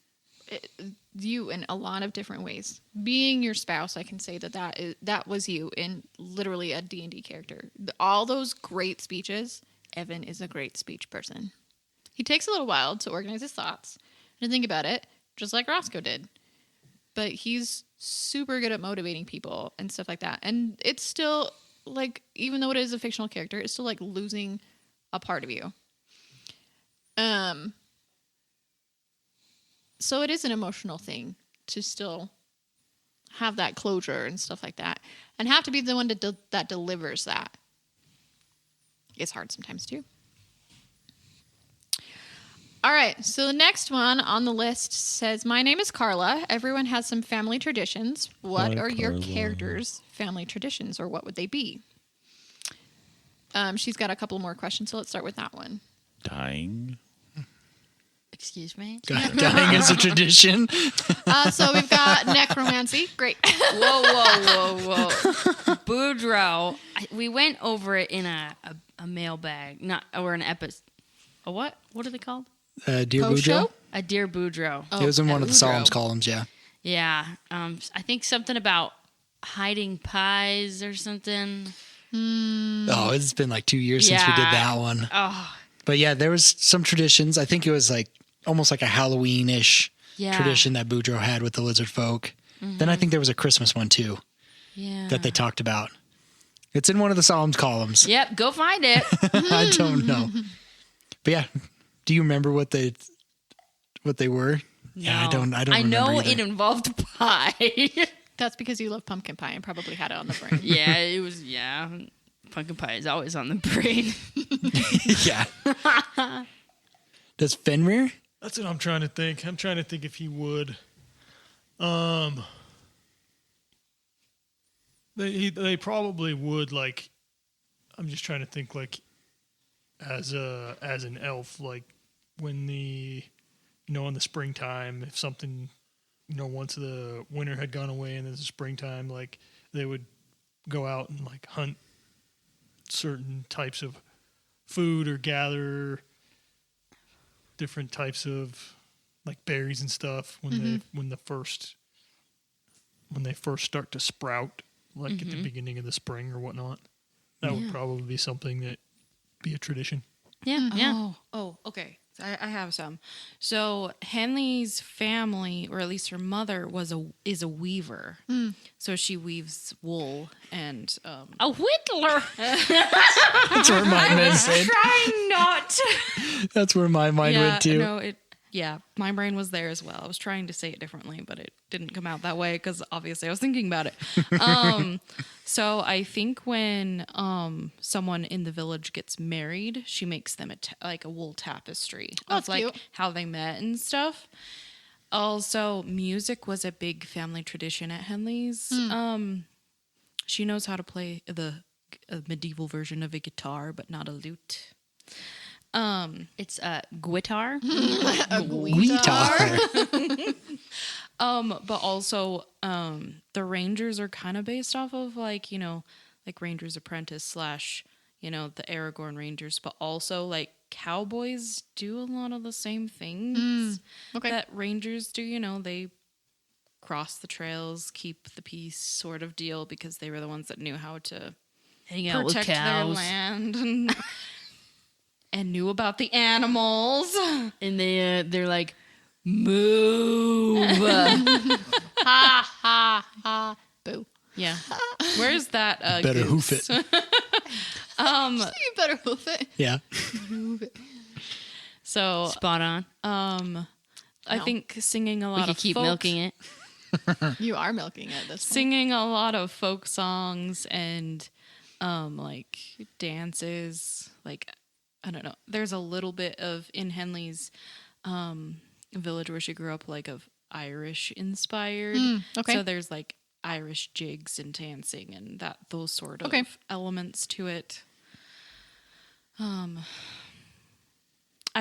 in a lot of different ways. Being your spouse, I can say that was you in literally a D&D character. All those great speeches Evan is a great speech person. He takes a little while to organize his thoughts and to think about it, just like Roscoe did. But he's super good at motivating people and stuff like that. And it's still, like, even though it is a fictional character, it's still, like, losing a part of you. So it is an emotional thing to still have that closure and stuff like that. And have to be the one that delivers that. It's hard sometimes, too. All right, so the next one on the list says, my name is Carla. Everyone has some family traditions. What
Hi,
are your
Carla.
characters' family traditions, or what would they be? She's got a couple more questions, so let's start with that one.
Dying.
Excuse me?
Dying is a tradition.
So we've got necromancy. Great.
Whoa. Boudreaux. We went over it in a mailbag, or an episode. A what? What are they called?
Dear
Post
Boudreaux.
show?
A Dear Boudreaux.
It was in one of the
Boudreaux.
Psalms columns, yeah.
Yeah. I think something about hiding pies or something.
Oh, it's been like 2 years since we did
Yeah.
that one.
Oh,
But yeah, there was some traditions. I think it was like almost like a Halloween-ish
yeah.
tradition that Boudreaux had with the lizard folk. Then I think there was a Christmas one too
Yeah.
that they talked about. It's in one of the Psalms columns.
Yep, go find it.
I don't know. But yeah, do you remember what they were? Yeah, I
No.
don't
I
remember
know
either.
it involved pie.
That's because you love pumpkin pie and probably had it on the brain.
Yeah, it was, yeah. Pumpkin pie is always on the brain.
Yeah. Does Fenrir?
That's what I'm trying to think. I'm trying to think if he would. They probably would, like, I'm just trying to think, like, as an elf, like when in the springtime, if something, once the winter had gone away and there's the springtime, like they would go out and like hunt certain types of food or gather different types of like berries and stuff when they first start to sprout, like at the beginning of the spring or whatnot. That would probably be something that be a tradition.
Yeah.
Oh, okay. I have some. So Henley's family, or at least her mother, is a weaver. So she weaves wool and
A whittler.
That's where my mind went.
trying not to.
That's where my mind went too.
No, my brain was there as well. I was trying to say it differently, but it didn't come out that way because obviously I was thinking about it. So I think when someone in the village gets married, she makes them like a wool tapestry
Oh,
of
that's
like
cute.
how they met and stuff. Also, music was a big family tradition at Henley's. She knows how to play a medieval version of a guitar, but not a lute.
It's a guitar.
Guitar.
But also, the Rangers are kind of based off of like Ranger's Apprentice / the Aragorn Rangers, but also like cowboys do a lot of the same things
Okay.
that Rangers do. They cross the trails, keep the peace sort of deal because they were the ones that knew how to
Hang out with
protect their
cows.
land and knew about the animals.
And they're like, move.
Ha, ha, ha. Boo.
Yeah. Where's that?
Better
goose?
hoof it.
You better hoof it.
Yeah.
So
Spot on.
I
No.
think singing a
We
lot
could
of
keep
folk,
milking it.
You are milking it this point.
singing a lot of folk songs and like dances. Like I don't know. There's a little bit of in Henley's village where she grew up, like of Irish inspired.
okay.
So there's like Irish jigs and dancing and those sort of
Okay.
elements to it. I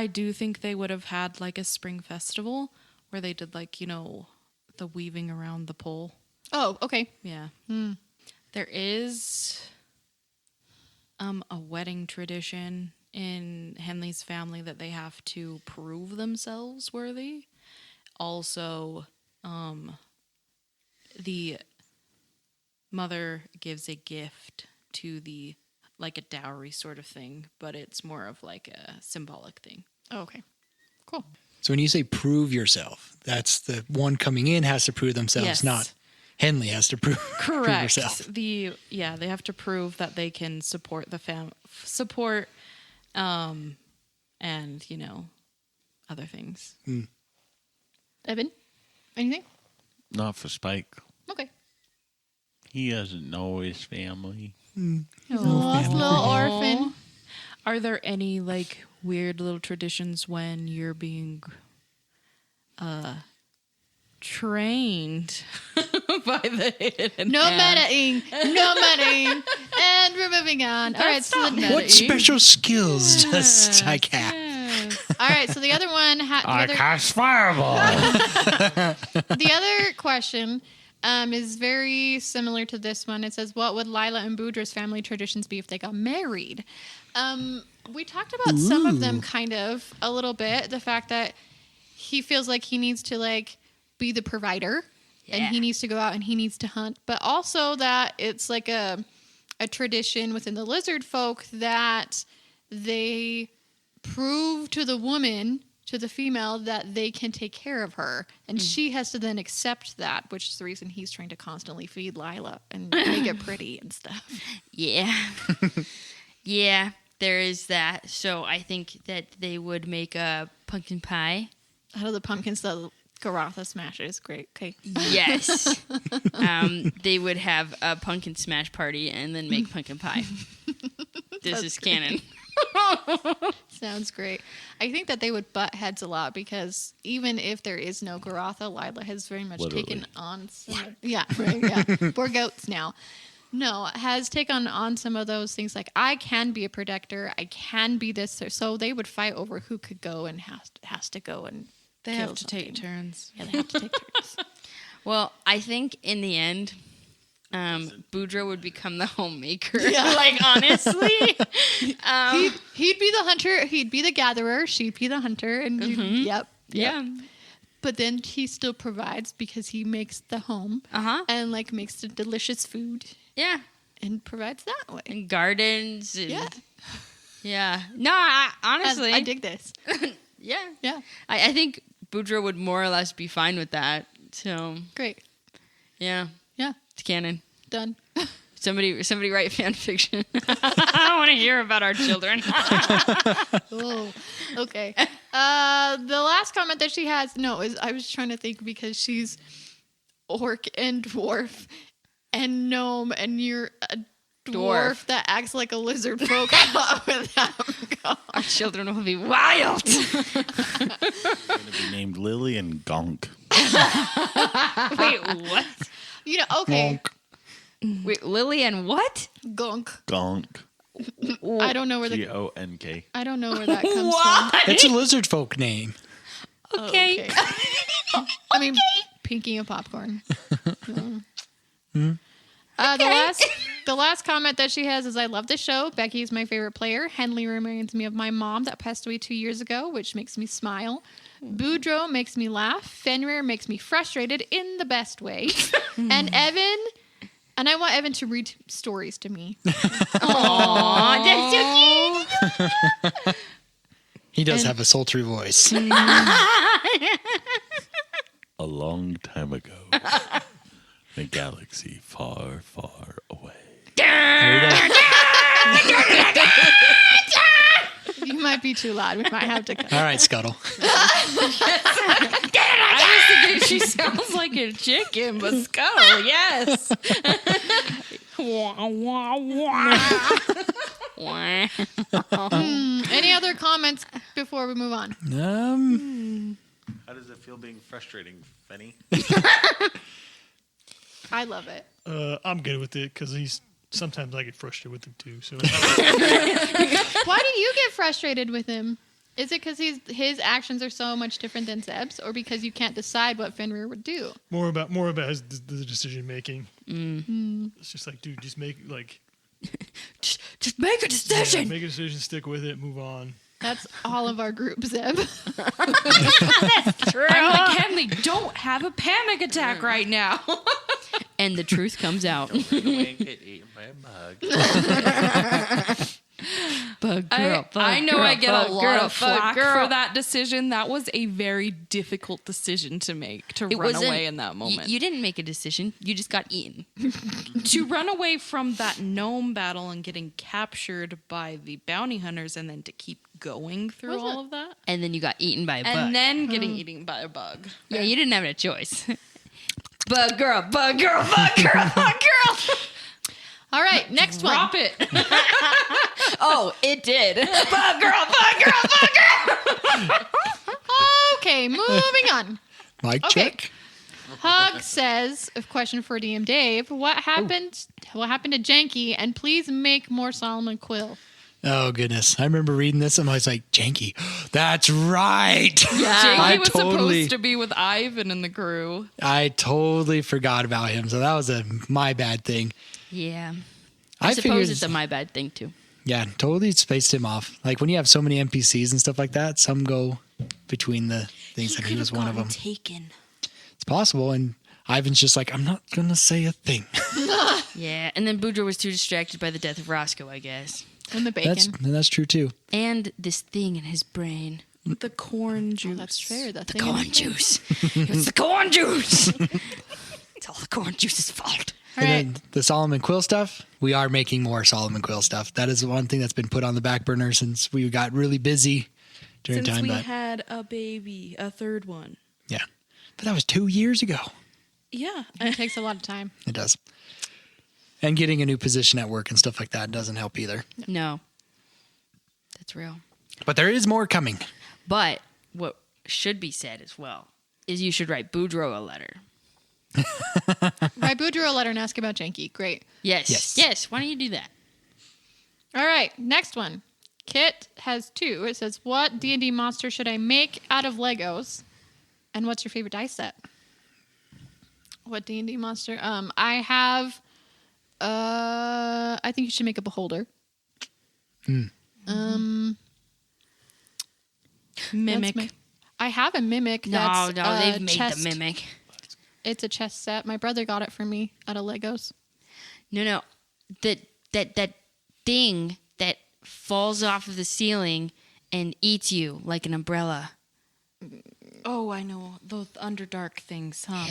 do think they would have had like a spring festival where they did like, the weaving around the pole.
Oh, okay.
Yeah. There is a wedding tradition in Henley's family that they have to prove themselves worthy. Also, the mother gives a gift to the like a dowry sort of thing, but it's more of like a symbolic thing.
Oh, okay. Cool.
So when you say prove yourself, that's the one coming in has to prove themselves,
Yes.
not Henley has to prove
Correct.
herself.
They have to prove that they can support the and other things.
Evan, anything?
Not for Spike.
Okay.
He doesn't know his family.
Lost little orphan.
Are there any like weird little traditions when you're being trained by the hidden
No
hand?
metaing. No metaing. And we're moving on. All right. So the,
What special skills does Spike have?
all right. So the other one.
cast fireball.
The other question is very similar to this one. It says, what would Lila and Boudra's family traditions be if they got married? We talked about some of them kind of a little bit. The fact that he feels like he needs to like be the provider and he needs to go out and he needs to hunt. But also that it's like a tradition within the lizard folk that they prove to the woman, to the female, that they can take care of her. And she has to then accept that, which is the reason he's trying to constantly feed Lila and make it pretty and stuff.
Yeah. Yeah, there is that. So I think that they would make a pumpkin pie.
Out of the pumpkins that Garotha smashes. Great. Okay.
Yes. They would have a pumpkin smash party and then make pumpkin pie. This is canon.
Sounds great. I think that they would butt heads a lot because even if there is no Garotha, Lila has very much taken on some. Yeah, right. Yeah, we're goats now. No, has taken on some of those things like I can be a protector, I can be this. So they would fight over who could go and has to go and
They
kill
have to take
something.
turns.
Yeah, they have to take turns.
Well, I think in the end, Boudreaux would become the homemaker. Like, honestly.
He'd be the hunter, he'd be the gatherer, she'd be the hunter, and yep.
Yeah.
But then he still provides because he makes the home and like makes the delicious food
Yeah.
and provides that way.
And gardens. And,
Yeah.
Yeah. No, honestly.
I dig this.
Yeah.
Yeah.
I think Boudreaux would more or less be fine with that. So,
Great.
yeah.
Yeah.
It's canon.
Done.
Somebody write fan fiction. I want to hear about our children.
Oh, okay. The last comment that she has, I was trying to think because she's orc and dwarf and gnome, and you're a dwarf that acts like a lizard folk. With them.
Our children will be wild.
Going to be named Lily and Gonk.
Wait, what?
Okay.
Wait, Lily and what?
Gunk.
Gonk.
I don't know where
Gonk.
I don't know where that comes
What?
It's a lizard folk name.
from.
Okay.
I mean, Pinky and popcorn. The last comment that she has is, I love the show. Becky is my favorite player. Henley reminds me of my mom that passed away 2 years ago, which makes me smile. Boudreaux makes me laugh. Fenrir makes me frustrated in the best way. And I want Evan to read stories to me.
Aw, that's so cute.
He does have a sultry voice.
A long time ago, in a galaxy far, far away.
You might be too loud. We might have to cut.
All right, Scuttle.
I was thinking she sounds like a chicken, but Scuttle, yes.
Any other comments before we move on?
How does it feel being frustrating, Fenny?
I love it.
I'm good with it because sometimes I get frustrated with him too. So
Why do you get frustrated with him? Is it because his actions are so much different than Zeb's, or because you can't decide what Fenrir would do?
more about the decision making. It's just like, dude, just make
Just make a decision.
make a decision, stick with it, move on.
That's all of our group, Zeb.
True.
I'm like, Henley, don't have a panic attack right now.
and the truth comes out.
Run away and get eaten by a bug.
Bug girl,
I know
girl,
I get a
bug
lot
girl,
of flack
girl.
for that decision. That was a very difficult decision to make, to run
wasn't-
away in that moment.
You didn't make a decision. You just got eaten.
To run away from that gnome battle and getting captured by the bounty hunters and then to keep going through
Was
all
it?
of that.
And then you got eaten by a bug.
And then getting eaten by a bug.
Yeah, you didn't have a choice. Bug girl, bug girl, bug girl, bug girl.
All right, next one.
Drop it.
Oh, it did. Bug girl, bug girl, bug girl.
Okay, moving on.
Mic
Okay.
check.
Hug says, a question for DM Dave, what happened to Janky, and please make more Solomon Quill.
Oh goodness, I remember reading this and I was like, "Janky, that's right."
Jakey
I
was
totally-
supposed to be with Ivan in the crew.
I totally forgot about him, so that was my bad thing.
Yeah. I suppose
figured,
it's a my bad thing, too.
yeah, totally spaced him off. Like when you have so many NPCs and stuff like that, some go between the things, and he was one of them.
Taken.
It's possible, and Ivan's just like, "I'm not gonna say a thing."
Yeah, and then Boudreaux was too distracted by the death of Roscoe, I guess.
And the bacon.
That's true too.
And this thing in his brain.
The corn juice.
Oh, that's fair. That's
The corn juice. It's the corn juice. It's all the corn juice's fault.
All
And
right.
then the Solomon Quill stuff, we are making more Solomon Quill stuff. That is one thing that's been put on the back burner since we got really busy during
Since
time.
we
But
had a baby, a third one.
yeah, but that was 2 years ago.
Yeah.
It takes a lot of time.
It does. And getting a new position at work and stuff like that doesn't help either.
No. That's real.
But there is more coming.
But what should be said as well is you should write Boudreaux a letter.
Write Boudreaux a letter and ask about Janky. Great.
Yes.
Yes.
Why don't you do that?
All right, next one. Kit has two. It says, what D&D monster should I make out of Legos? And what's your favorite dice set? What D&D monster? I have, I think you should make a beholder.
Mimic.
I have a mimic.
No,
That's
they've made
chest.
the mimic.
It's a chest set. My brother got it for me out of Legos.
No. That thing that falls off of the ceiling and eats you like an umbrella.
Oh, I know. Those Underdark things, huh?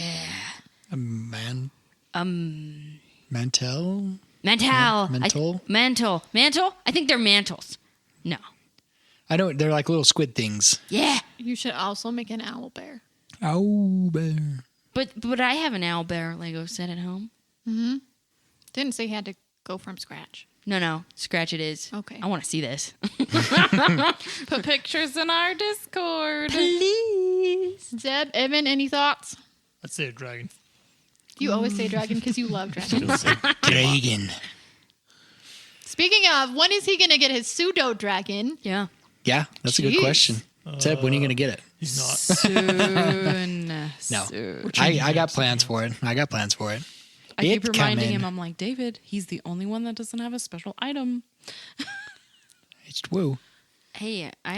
A mantel?
Mantle.
Mental?
Mantle? I think they're mantles. No.
I know they're like little squid things.
Yeah.
You should also make an owl bear.
Oh, bear.
But I have an owl bear Lego set at home.
Didn't say he had to go from scratch.
No. Scratch it is.
Okay.
I want to see this.
Put pictures in our Discord.
Please.
Zeb, Evan, any thoughts?
I'd say a dragon.
You always say dragon because you love dragons.
Dragon.
Speaking of, when is he going to get his pseudo dragon?
Yeah.
Yeah, that's a good
Jeez.
question. Seb, when are you going to get it?
He's not.
Soon.
No.
Soon.
I got plans for it.
I keep
It
reminding
coming.
him, I'm like, David, he's the only one that doesn't have a special item.
It's woo.
Hey, I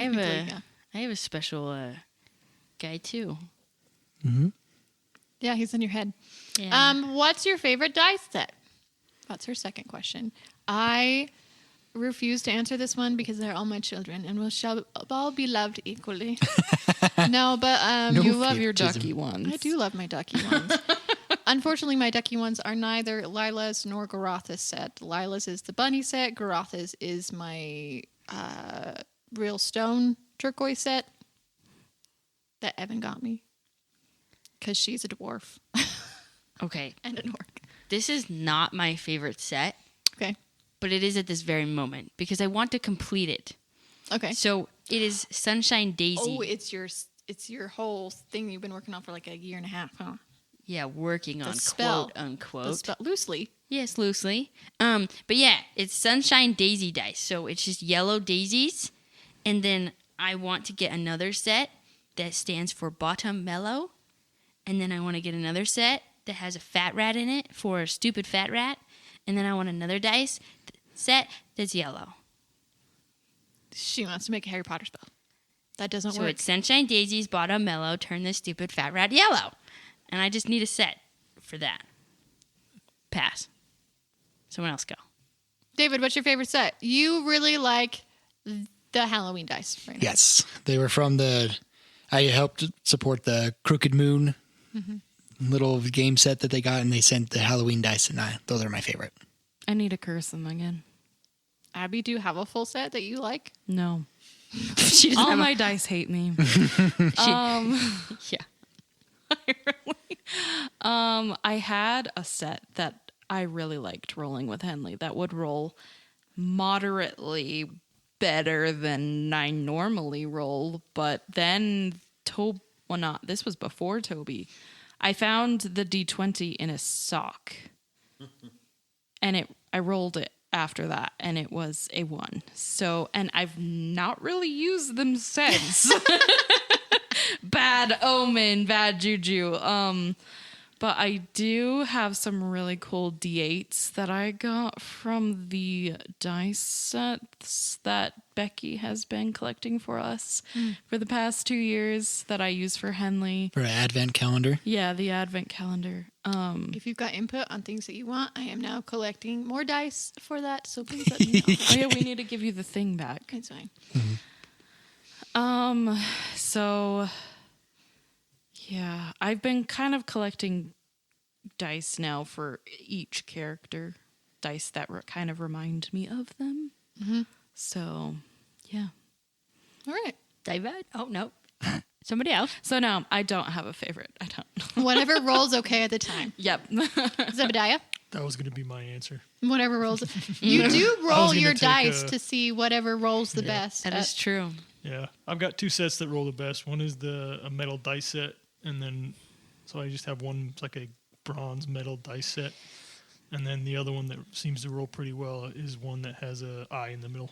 have a special guy too.
Yeah, he's in your head.
Yeah.
What's your favorite dice set? That's her second question. I refuse to answer this one because they're all my children and shall all be loved equally. No, but
No
You love your
favoritism.
ducky ones.
I do love my ducky ones. Unfortunately, my ducky ones are neither Lila's nor Garotha's set. Lila's is the bunny set. Garotha's is my real stone turquoise set that Evan got me because she's a dwarf
Okay.
and an orc.
This is not my favorite set,
Okay.
but it is at this very moment because I want to complete it.
Okay.
So it is Sunshine Daisy.
Oh, it's your whole thing you've been working on for like a year and a half, huh?
Yeah, working on
spell.
quote unquote.
The spell, loosely.
Yes, loosely. But yeah, it's Sunshine Daisy dice. So it's just yellow daisies. And then I want to get another set that stands for Bottom Mellow. And then I want to get another set that has a fat rat in it for a stupid fat rat. And then I want another dice set that's yellow.
She wants to make a Harry Potter spell. That doesn't
So
work.
it's Sunshine Daisies, Bottom Mellow, turn the stupid fat rat yellow. And I just need a set for that. Pass. Someone else go.
David, what's your favorite set? You really like the Halloween dice right now.
Yes, they were from I helped support the Crooked Moon little game set that they got, and they sent the Halloween dice, and those are my favorite.
I need to curse them again.
Abby, do you have a full set that you like?
No.
She doesn't
All
have
my dice hate me.
yeah.
I had a set that I really liked rolling with Henley that would roll moderately better than I normally roll, but then this was before Toby. I found the D20 in a sock. And I rolled it after that, and it was a 1. So, and I've not really used them since. Bad omen, bad juju. But I do have some really cool D8s that I got from the dice sets that Becky has been collecting for us for the past 2 years that I use for Henley.
For an advent calendar.
Yeah, the advent calendar.
If you've got input on things that you want, I am now collecting more dice for that, so please let me know.
Oh yeah, we need to give you the thing back.
It's fine.
So yeah, I've been kind of collecting dice now for each character, dice that kind of remind me of them. So yeah.
All right.
David? Oh, no. Somebody else.
So no, I don't have a favorite. I don't.
Whatever rolls okay at the time.
Yep.
Zebediah?
That was going to be my answer.
Whatever rolls. You do roll
gonna
your
take
dice
a-
to see whatever rolls the best.
That is true.
Yeah, I've got 2 sets that roll the best. One is a metal dice set, and then so I just have one. It's like a bronze metal dice set, and then the other one that seems to roll pretty well is one that has a eye in the middle.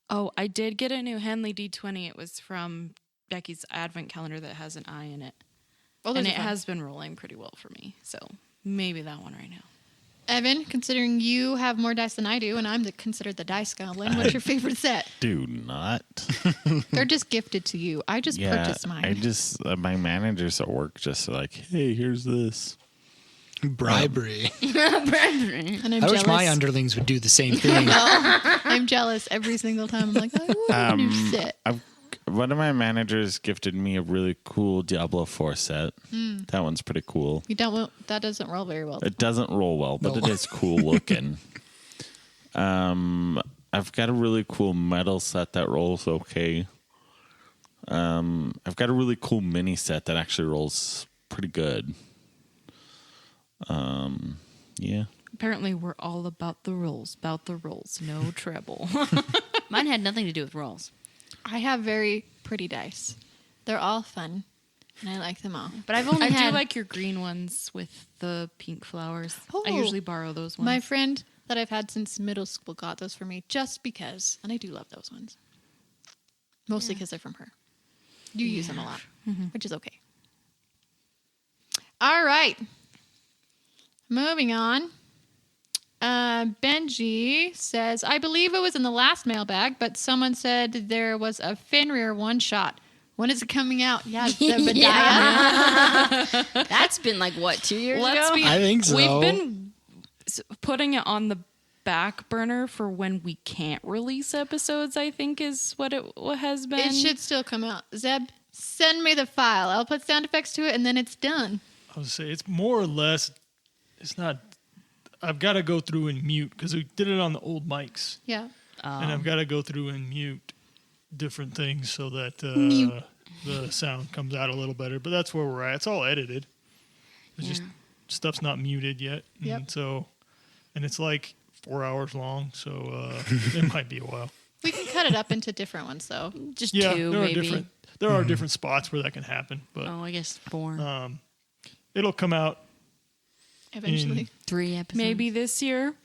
Oh, I did get a new Henley D20. It was from Becky's advent calendar that has an eye in it.
Oh,
And
those
it
are fun.
has been rolling pretty well for me. So maybe that one right now.
Evan, considering you have more dice than I do, and I'm considered the dice goblin, what's your favorite set?
Do not.
They're just gifted to you. I just purchased mine.
I just my managers at work just like, hey, here's this.
Bribery.
and I'm
I
jealous.
wish my underlings would do the same thing.
I'm jealous every single time. I'm like, I want a new set.
One of my managers gifted me a really cool Diablo 4 set. That one's pretty cool.
That doesn't roll very well.
It doesn't roll well, but
No.
it is cool looking. I've got a really cool metal set that rolls okay. I've got a really cool mini set that actually rolls pretty good. Yeah.
Apparently, we're all about the rolls. No treble.
Mine had nothing to do with rolls.
I have very pretty dice. They're all fun, and I like them all.
But I've only
I do
had
like your green ones with the pink flowers. I
Oh.
usually borrow those ones.
My friend that I've had since middle school got those for me just because, and I do love those ones. Mostly because they're from her. You use them a lot, which is okay. All right. Moving on. Benji says, I believe it was in the last mailbag, but someone said there was a Fenrir one shot. When is it coming out? Yeah, Zebediah.
That's been like, what, 2 years
Let's
ago?
be.
I think so.
We've been putting it on the back burner for when we can't release episodes. I think is what has been.
It should still come out. Zeb, send me the file. I'll put sound effects to it, and then it's done.
I would say it's more or less. It's not. I've got to go through and mute because we did it on the old mics,
Yeah.
and I've got to go through and mute different things so that the sound comes out a little better. But that's where we're at. It's all edited. It's just stuff's not muted yet.
Yep.
And so, and it's like 4 hours long, so it might be a while.
We can cut it up into different ones, though.
Just
Yeah,
two,
there
maybe.
are different spots where that can happen, but
Oh, I guess 4.
it'll come out
Eventually.
3 episodes.
maybe this year.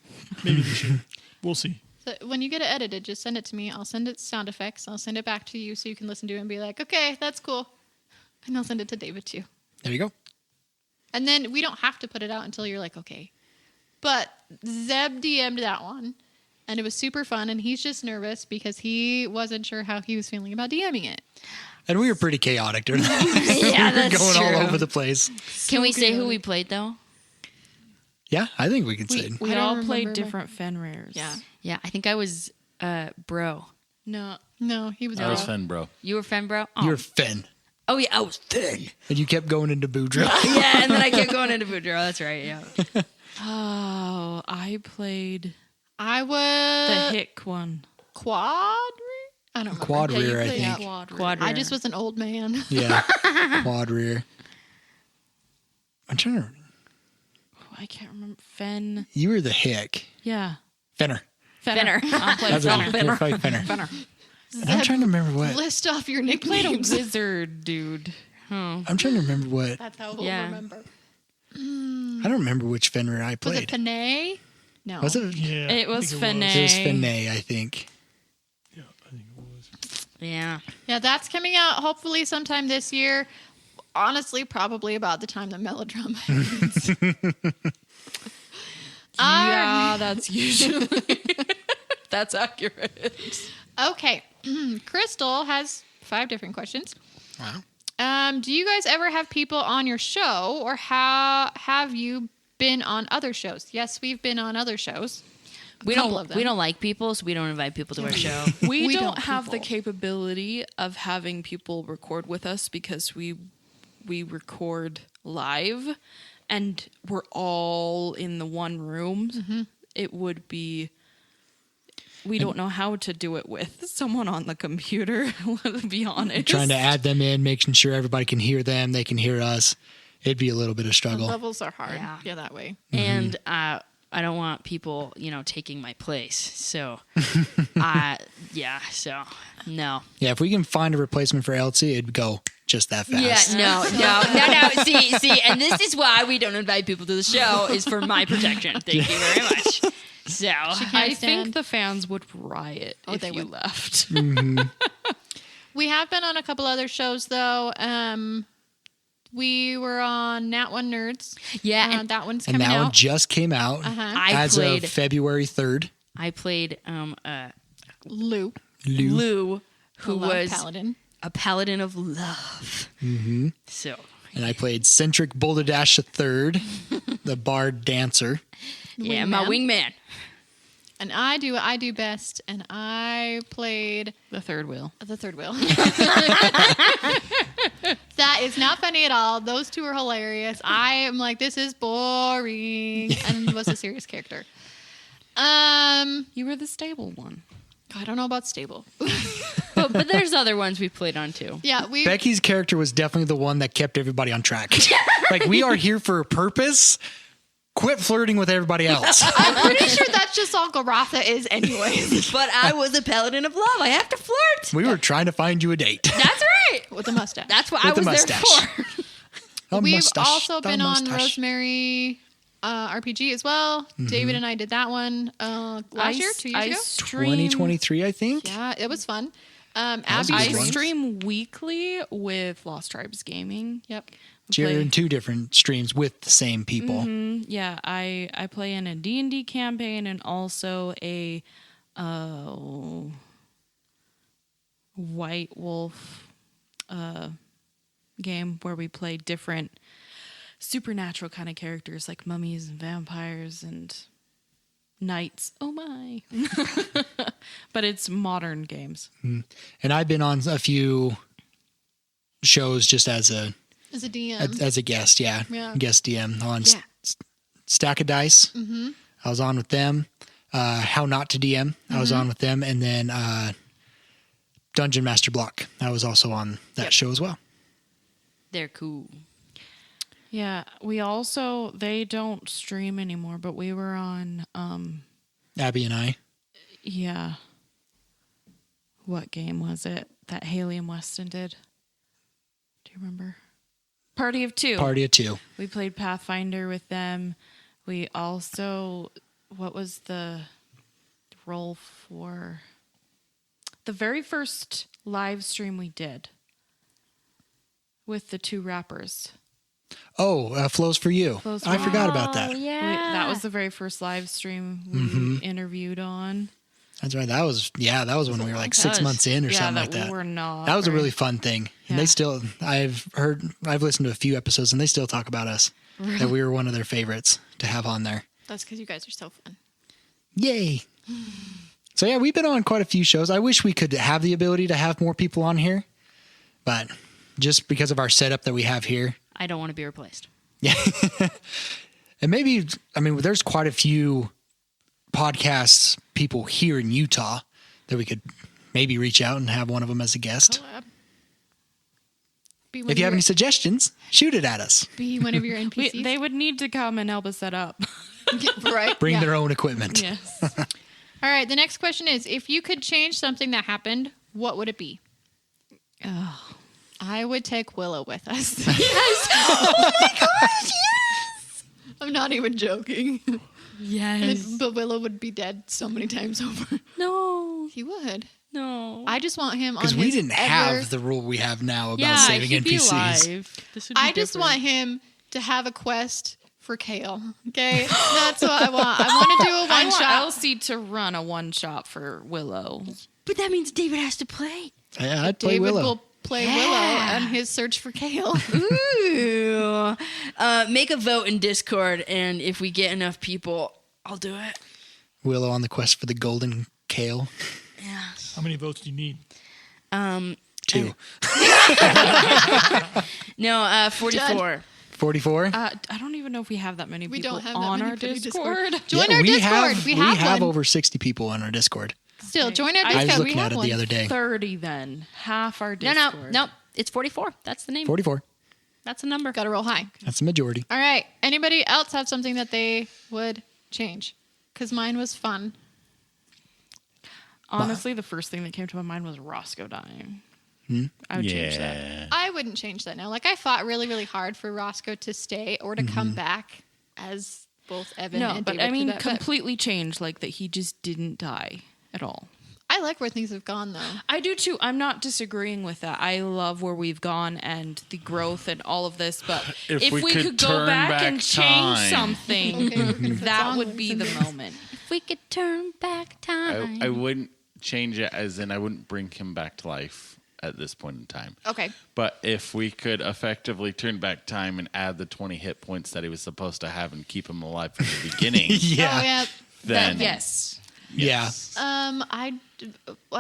maybe this year. We'll see.
So when you get it edited, just send it to me. I'll send it sound effects. I'll send it back to you so you can listen to it and be like, okay, that's cool. And I'll send it to David too.
There you go.
And then we don't have to put it out until you're like, okay. But Zeb DM'd that one, and it was super fun. And he's just nervous because he wasn't sure how he was feeling about DMing it.
And we were pretty chaotic during that.
Yeah,
we were
that's
going
true.
all over the place.
Can we say who we played, though?
Yeah, I think we could say.
We
I don't
all
remember
played
my-
different Fenrirs.
Yeah.
Yeah, I think I was bro.
No.
No, he was
I was
bro.
Fen, bro.
You were Fen, bro? Oh.
You're Finn.
Oh, yeah, I was Fen.
And you kept going into Boudreaux.
Yeah, and then I kept going into Boudreaux. That's right, yeah.
Oh, I played
I
the
was
hick one.
quad. I don't remember.
Quad
Yeah, you
rear, I
played
think.
Quad
I
rear.
just was an old man.
Yeah. Quad rear. I'm trying to.
I can't remember. Fen.
You were the hick.
Yeah.
Fenner.
Fenner.
I played
That's what
Fenner.
you're probably Fenner.
Fenner.
And I'm trying to remember what.
List off your
Played a
nicknames.
wizard, dude.
Oh.
I'm trying to remember what.
That's how we'll
Yeah.
remember.
I don't remember which Fenrir I
Was
played.
it Panay? No.
Was it?
Yeah.
It was
I think
Fene.
It was Fennay, I think.
Yeah, I think it was.
Yeah.
Yeah, that's coming out hopefully sometime this year. Honestly, probably about the time that Melodrama ends.
Yeah, that's usually that's accurate.
Okay. Crystal has 5 different questions.
Wow.
Do you guys ever have people on your show, or have you been on other shows? Yes, we've been on other shows.
We
Couple
don't
of them.
we don't like people, so we don't invite people to our show.
We,
We
don't
don't
have the
people.
capability of having people record with us because we record live and we're all in the one room. It would be we don't know how to do it with someone on the computer, let's be honest.
Trying to add them in, making sure everybody can hear them, they can hear us. It'd be a little bit of
The
struggle.
levels are hard.
Yeah.
Yeah, that way.
And I don't want people, taking my place. So yeah, so no.
Yeah, if we can find a replacement for Elsie, it'd go just that fast.
Yeah, no. See, and this is why we don't invite people to the show is for my protection. Thank you very much. So
I
stand.
think the fans would riot if
they
you
would.
left.
We have been on a couple other shows though. We were on Nat One Nerds.
yeah, and
That one's
And
coming
that one
out.
just came out
I
as
played
of February 3rd.
I played
Lou,
Lou, who
the love
was
paladin.
a paladin of love. So
And I played Centric Boulderdash III, the bard dancer.
yeah, my wingman.
And I do best, and I played
The third wheel.
the third wheel. That is not funny at all. Those two are hilarious. I am like, this is boring, and was a serious character.
You were the stable one.
I don't know about stable.
But there's other ones we played on too.
Yeah, we.
Becky's character was definitely the one that kept everybody on track. Like, we are here for a purpose. Quit flirting with everybody else.
I'm pretty sure that's just all Garatha is, anyways.
But I was a paladin of love. I have to flirt.
We were trying to find you a date.
That's right.
With a mustache.
That's what
With
I
the
was
mustache.
there for.
A
We've
mustache,
also
the
been on
mustache.
Rosemary RPG as well. David and I did that one last year, 2 years ago.
2023, I think.
Yeah, it was fun. Abby
was a
I
good one.
stream weekly with Lost Tribes Gaming.
Yep.
So you're
Play-
in 2 different streams with the same people.
Yeah, I play in a D&D campaign and also a White Wolf game where we play different supernatural kind of characters like mummies and vampires and knights. Oh my. But it's modern games.
And I've been on a few shows just as a
As a DM.
as a guest, yeah.
Yeah.
Guest DM on
Yeah.
Stack of Dice. I was on with them. How Not to DM. I was on with them. And then Dungeon Master Block. I was also on that show as well.
They're cool.
Yeah, we also they don't stream anymore, but we were on
Abby and I.
yeah. What game was it that Haley and Weston did? Do you remember? Party of Two.
Party of 2.
We played Pathfinder with them. We also, what was the role for the very first live stream we did with the 2 rappers?
Oh, Flows for You.
Flows
I
for
forgot about that.
That was the very first live stream we interviewed on.
That's right. That was when we were like 6
That was-
months in or
yeah,
something like
we
that.
were not.
That was a
very-
really fun thing. And
Yeah.
they still, I've listened to a few episodes and they still talk about us. That we were one of their favorites. to have on there.
That's because you guys are so fun.
Yay. So yeah, we've been on quite a few shows. I wish we could have the ability to have more people on here, but just because of our setup that we have here.
I don't want to be replaced.
Yeah. And maybe, I mean, there's quite a few podcasts people here in Utah that we could maybe reach out and have one of them as a guest.
Collab.
If you have any suggestions, shoot it at us.
Be one of your NPCs.
They would need to come and help us set up.
Right?
Bring their own equipment.
Yes.
All right. The next question is, if you could change something that happened, what would it be?
Oh.
I would take Willow with us. Yes. Oh my gosh, yes. I'm not even joking.
Yes.
But Willow would be dead so many times over.
No.
He would.
No.
I just want him on
Because
his
we didn't
ever-
have the rule we have now about saving
he'd be
NPCs.
alive. This would be
I just
different.
want him to have a quest for Kale. Okay? That's what I want. I want to do a
I want
one-shot.
Elsie to run a one-shot for Willow.
But that means David has to play.
Yeah, I'd play
David
Willow.
will play Willow and his search for Kale.
Ooh. Make a vote in Discord, and if we get enough people, I'll do it.
Willow on the quest for the golden kale.
Yeah.
How many votes do you need?
2.
No, 44.
44?
I don't even know if we have that many
We
people
don't have that
on
many
our
people in
Discord.
Join our Discord. We have one.
over 60 people on our Discord.
Still, join our
I
Discord.
I was
We
looking
have
at it
one.
the other day.
30 then. Half our
No,
Discord.
no. It's 44. That's the name.
44.
That's the number.
Got to roll high.
That's the majority.
All right. Anybody else have something that they would change? Because mine was fun.
Honestly, the first thing that came to my mind was Roscoe dying. I would change that.
I wouldn't change that now. Like, I fought really, really hard for Roscoe to stay or to come back as both Evan
No,
and
but
David.
I mean,
for that, but
completely changed, like that he just didn't die at all.
I like where things have gone, though.
I do too. I'm not disagreeing with that. I love where we've gone and the growth and all of this. But
If we
we
could
could go
turn
back
back
and change
time.
something,
Okay, we're gonna put
that
song
would be the
lyrics in
moment.
If we could turn back time.
I wouldn't change it, as in I wouldn't bring him back to life at this point in time.
Okay.
But if we could effectively turn back time and add the 20 hit points that he was supposed to have and keep him alive from the beginning,
Oh, yeah.
then
Yes.
Yeah.
I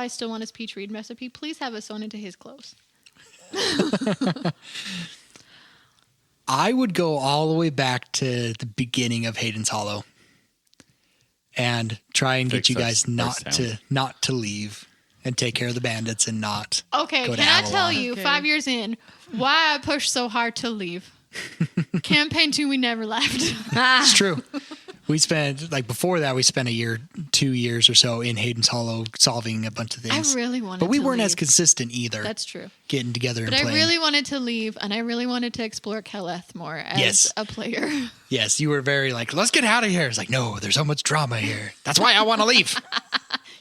still want his peach reed recipe. Please have us sewn into his clothes.
I would go all the way back to the beginning of Hayden's Hollow and try and get
Fix
you guys
our sound.
not to leave and take care of the bandits and not
Okay,
go to
can I tell
Avalon.
you,
Okay.
5 years in, why I pushed so hard to leave? Campaign 2, we never left.
It's true. We spent, like before that, we spent 2 years or so in Hayden's Hollow solving a bunch of
I
things.
really wanted
But we
to
weren't as
leave.
consistent either.
That's true.
Getting together
But
and
I
playing.
really wanted to leave, and I really wanted to explore Keleth more as
Yes.
a player.
Yes, you were very like, let's get out of here. It's like, no, there's so much drama here. That's why I want to leave.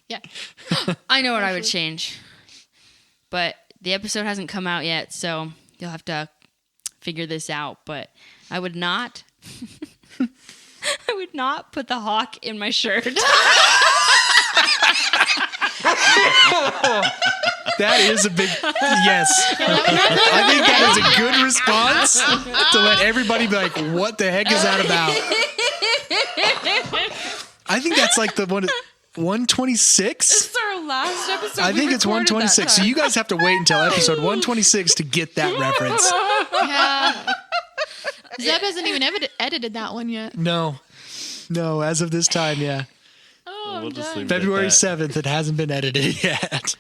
Yeah.
I know what I would change. But the episode hasn't come out yet, so you'll have to figure this out. But I would not I would not put the hawk in my shirt.
That is a big yes. I think that is a good response to let everybody be like, what the heck is that about? I think that's like the 126.
This is our last episode.
I think it's 126. So you guys have to wait until episode 126 to get that reference.
Yeah. Zeb hasn't even edited that one yet.
No, as of this time, yeah.
Oh,
we'll
I'm
just
done.
leave it at
February
that.
7th, it hasn't been edited yet.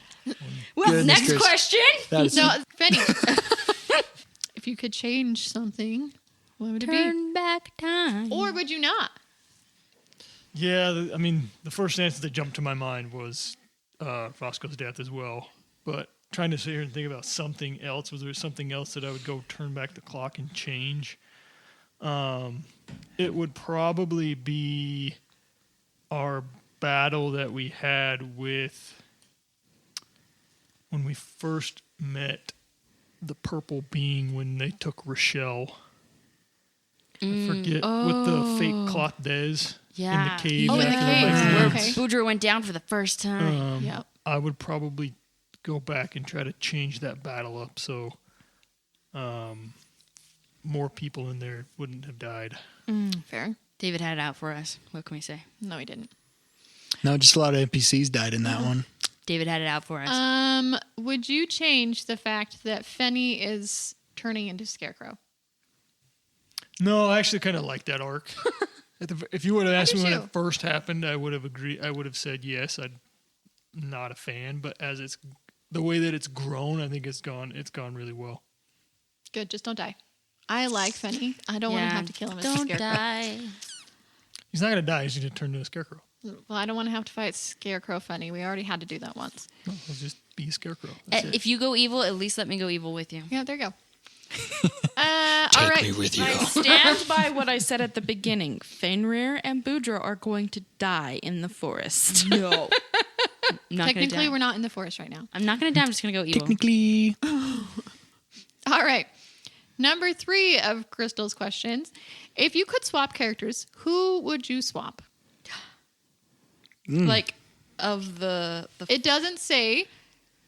Well,
Goodness
next
gracious.
question.
That is-
No, Penny. If you could change something, what would it be?
Turn back time.
Or would you not?
Yeah, I mean, the first answer that jumped to my mind was Roscoe's death as well. But trying to sit here and think about something else, was there something else that I would go turn back the clock and change? It would probably be our battle that we had with when we first met the purple being when they took Rochelle. I forget with the fake cloth des
Yeah.
in the cave.
Oh, in the
after
cave.
Lake
Yeah.
Woods.
Okay.
Boudreaux went down for the first time.
Yep.
I would probably go back and try to change that battle up so more people in there wouldn't have died.
Fair.
David had it out for us. What can we say?
No, he didn't.
No, just a lot of NPCs died in that one.
David had it out for us.
Would you change the fact that Fenny is turning into Scarecrow?
No, I actually kind of like that arc. If you would have asked me when
too.
it first happened, I would have agreed. I would have said yes. I'm not a fan, but as it's the way that it's grown, I think it's gone really well.
Good, just don't die. I like Fenny. I don't want to have to kill him as a
Don't
Scarecrow.
die.
He's not gonna die. He's gonna turn into a scarecrow.
Well, I don't want to have to fight Scarecrow Fenny. We already had to do that once.
No, he'll just be a scarecrow. That's it.
If you go evil, at least let me go evil with you.
Yeah, there you go. All right.
me with you.
I stand by what I said at the beginning. Fenrir and Boudreaux are going to die in the forest.
No. I'm not
Technically,
gonna die.
we're not in the forest right now.
I'm not going to die. I'm just going to go evil.
Technically,
All right. Number 3 of Crystal's questions. If you could swap characters, who would you swap?
Like, of the
It doesn't say.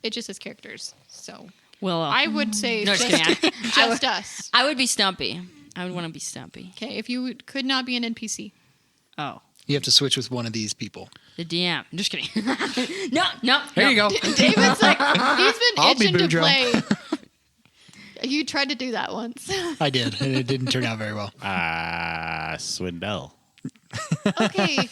It just says characters. So
well,
I would say
No, just kidding.
just us.
I would be Stumpy. I would want to be Stumpy.
Okay, if you could not be an NPC.
Oh.
you have to switch with one of these people.
The DM. I'm just kidding. No.
There you go.
David's like, he's been
I'll be
itching to
Boudreaux.
play. You tried to do that once.
I did, and it didn't turn out very well.
Swindell.
Okay.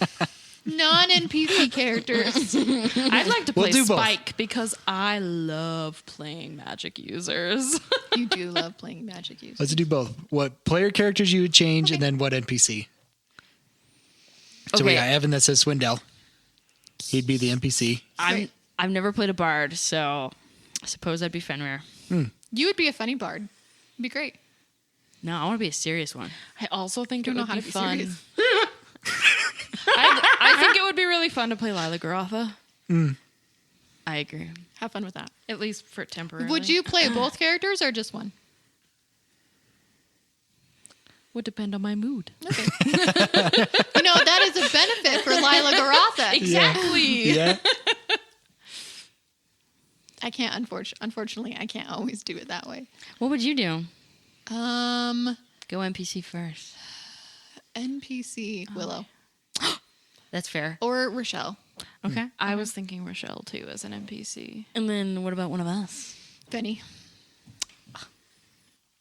Non-NPC characters.
I'd like to
We'll
play
do both.
Spike because I love playing magic users.
You do love playing magic users.
Let's do both. What player characters you would change, and then what NPC. So we
Okay.
got Evan that says Swindell. He'd be the NPC.
I've never played a bard, so I suppose I'd be Fenrir.
You would be a funny bard. It'd be great.
No, I want to be a serious one.
I also think
Don't
it
know
would
how
be
to be
fun.
serious.
I think it would be really fun to play Lila Garotha,
I agree.
Have fun with that.
at least for temporarily.
Would you play both characters or just one?
Would depend on my mood.
Okay. That is a benefit for Lila Garotha.
Exactly.
Yeah.
I can't, unfortunately, I can't always do it that way.
What would you do? Go NPC first.
NPC Willow
That's fair.
or Rochelle.
Okay.
I was thinking Rochelle too as an NPC.
And then what about one of us?
Fenny.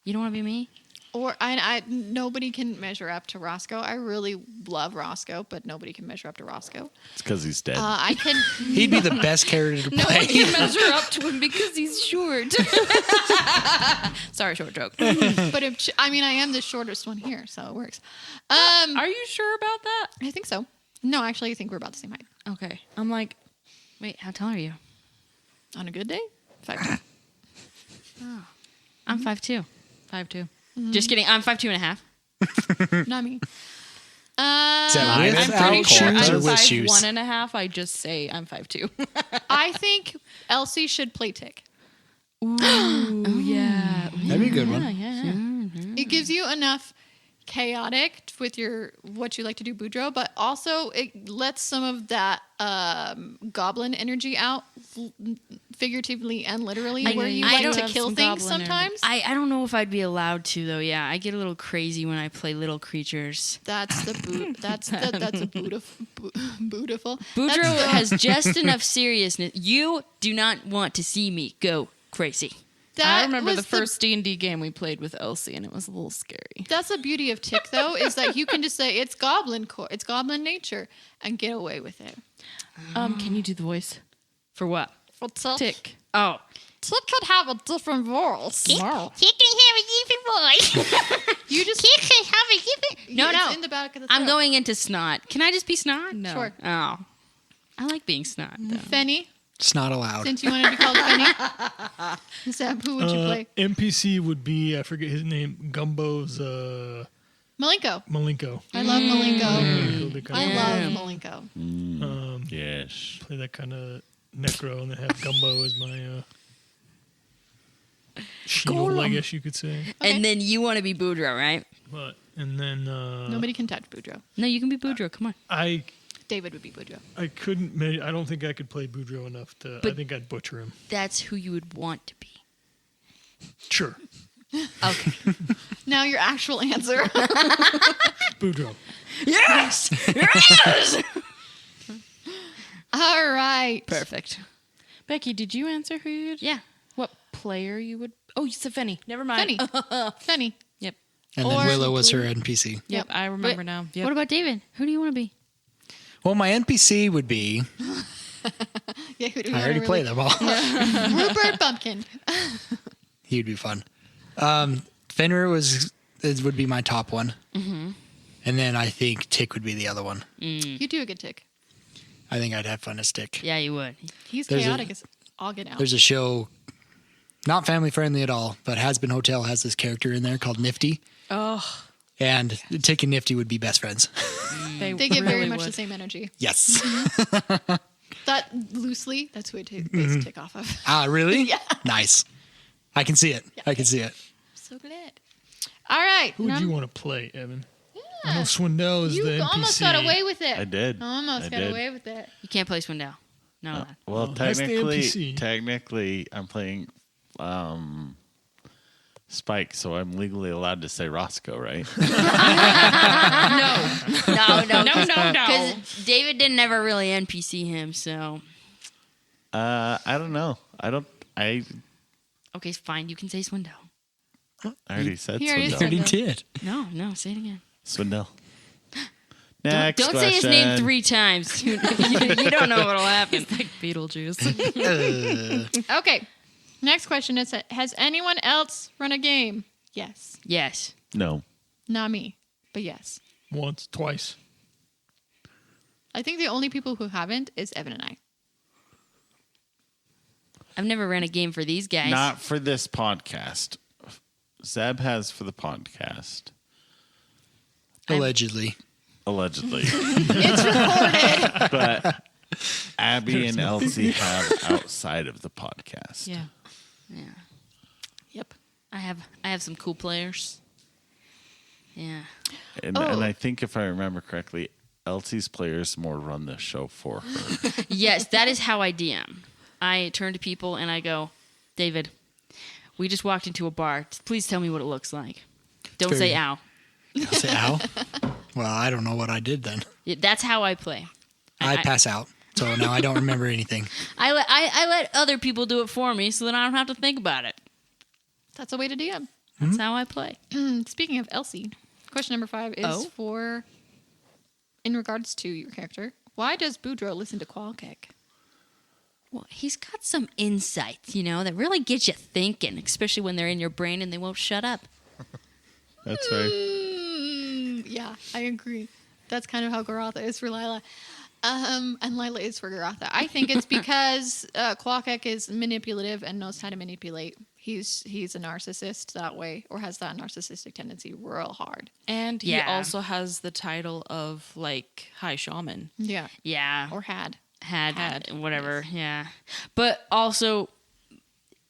You don't want to be me?
Or I nobody can measure up to Roscoe. I really love Roscoe, but nobody can measure up to Roscoe.
It's because he's dead.
I can.
He'd be the best character to
No one
play.
can measure up to him because he's short. Sorry, short joke.
But I am the shortest one here, so it works.
Are you sure about that?
I think so. No, actually, I think we're about the same height.
Okay. I'm like,
Wait, how tall are you?
On a good day, 5'2".
I'm 5'2".
5'2".
Just kidding. I'm 5'2.5".
Not me.
Is that
I'm
without
pretty sure
shoes or
I'm
with shoes?
1.5. I just say I'm 5'2".
I think Elsie should play Tick.
Oh yeah.
That'd be a good one.
It gives you enough chaotic with what you like to do, Boudreaux, but also it lets some of that goblin energy out, figuratively and literally, where you
I
like
don't
to
have
kill
some
things
goblin energy.
sometimes.
I don't know if I'd be allowed to though. Yeah, I get a little crazy when I play little creatures.
That's a beautiful.
Boudreaux has just enough seriousness. You do not want to see me go crazy.
I remember the first D&D game we played with Elsie, and it was a little scary.
That's the beauty of Tick, though, is that you can just say it's goblin it's goblin nature, and get away with it.
Can you do the voice?
For what?
Tick.
Oh,
Tick could have a different voice.
he can have a different voice.
You just
He can have a different. No,
it's
no.
in the back of the
I'm
throat.
going into snot. Can I just be snot?
No.
Sure.
Oh, I like being snot though.
Fenny,
It's not allowed.
since you wanted to be called Fenny, Sam, who would you play?
NPC would be, I forget his name, Gumbo's
Malenko.
Malenko.
I love Malenko.
Malenko, they
I
kinda
love Malenko.
Yes.
play that kind of necro and then have Gumbo as my shield, I guess you could say.
Okay.
And then you want to be Boudreaux, right?
But and then
Nobody can touch Boudreaux.
No, you can be Boudreaux. Come on.
I
David would be Boudreaux.
couldn't. I don't think I could play Boudreaux enough to. I
But-
think I'd butcher him.
That's who you would want to be.
Sure,
Okay.
Now your actual answer.
Boudreaux.
Yes! Yes!
All right.
Perfect.
Becky, did you answer who you'd?
Yeah.
What player you would? Oh, you said Fenny. Never mind.
Fenny. Fenny.
Yep.
And then
Or-
Willow was her NPC.
Yep. I remember now. Yep.
What about David? Who do you want to be?
Well, my NPC would be.
Yeah, who do we
I already
wanna
played them all.
Rupert Bumpkin.
He'd be fun. Fenrir would be my top one. Mm-hmm. And then I think Tick would be the other one.
You do a good Tick.
I think I'd have fun as Tick.
Yeah, you would.
He's
There's
chaotic as all get out.
There's a show, not family friendly at all, but Has Been Hotel has this character in there called Nifty.
Oh,
And Tick and Nifty would be best friends.
they
They get very
really
much
would.
the same energy.
Yes.
That loosely, that's who I base Tick off of.
Ah, really?
Yeah.
Nice. I can see it. I can see it.
So glad. All right.
Who would you want to play, Evan? I know Swindell is
You
the NPC.
almost got away with it.
I did.
Almost
I
got
did.
away with it.
You can't play Swindell. No. allowed.
Well,
that's the NPC.
technically, I'm playing Spike, so I'm legally allowed to say Roscoe, right?
No.
No.
Because David didn't ever really NPC him, so.
I don't know. I
Okay, fine. You can say Swindell.
already said
He already
Swindell.
said
He
Swindell.
did.
No, say it again.
Swindell.
Don't
Next
say his name
question.
3 times. You don't know what'll happen.
Like Beetlejuice.
Okay. Next question is: has anyone else run a game? Yes.
Yes.
No.
Not me, but yes.
Once, twice.
I think the only people who haven't is Evan and I.
I've never ran a game for these guys.
Not for this podcast. Zeb has for the podcast.
Allegedly.
Allegedly.
It's recorded.
But Abby and Elsie have outside of the podcast.
Yeah.
Yeah.
Yep.
I have some cool players. Yeah.
And
Oh.
I think if I remember correctly, Elsie's players more run the show for her.
Yes, that is how I DM. I turn to people and I go, David, we just walked into a bar. Please tell me what it looks like. Don't
Very-
say ow.
I'll say ow. Well, I don't know what I did then.
Yeah, that's how I play.
I pass out. So now I don't remember anything.
I let other people do it for me so that I don't have to think about it.
That's a way to DM.
That's how I play.
Speaking of Elsie, question number 5 is for, in regards to your character, why does Boudreaux listen to Qualkick?
Well, he's got some insights, that really get you thinking, especially when they're in your brain and they won't shut up.
That's right.
Yeah, I agree. That's kind of how Garatha is for Lila. And Lila is for Garatha. I think it's because Qualkick is manipulative and knows how to manipulate. He's a narcissist that way, or has that narcissistic tendency real hard.
And he
Yeah.
also has the title of like High Shaman.
Yeah.
Yeah.
Or had.
Had whatever. Yeah. But also,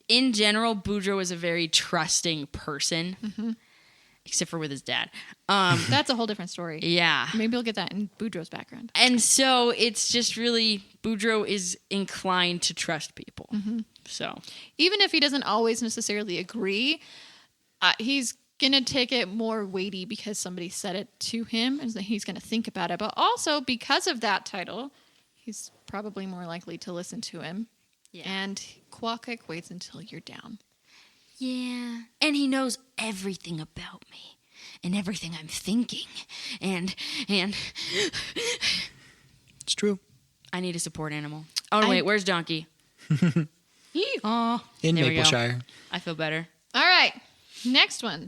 in general, Boudreaux is a very trusting person, except for with his dad.
That's a whole different story.
Yeah.
Maybe we'll get that in Boudreaux's background.
And so it's just really, Boudreaux is inclined to trust people. So,
Even if he doesn't always necessarily agree, he's going to take it more weighty because somebody said it to him, and he's going to think about it. But also, because of that title, he's probably more likely to listen to him.
yeah.
And Qualkick waits until you're down.
Yeah. And he knows everything about me and everything I'm thinking. And
It's true.
I need a support animal. Oh, wait, where's Donkey?
Aw.
In
There we go.
Mapleshire.
I feel better.
All right, next one.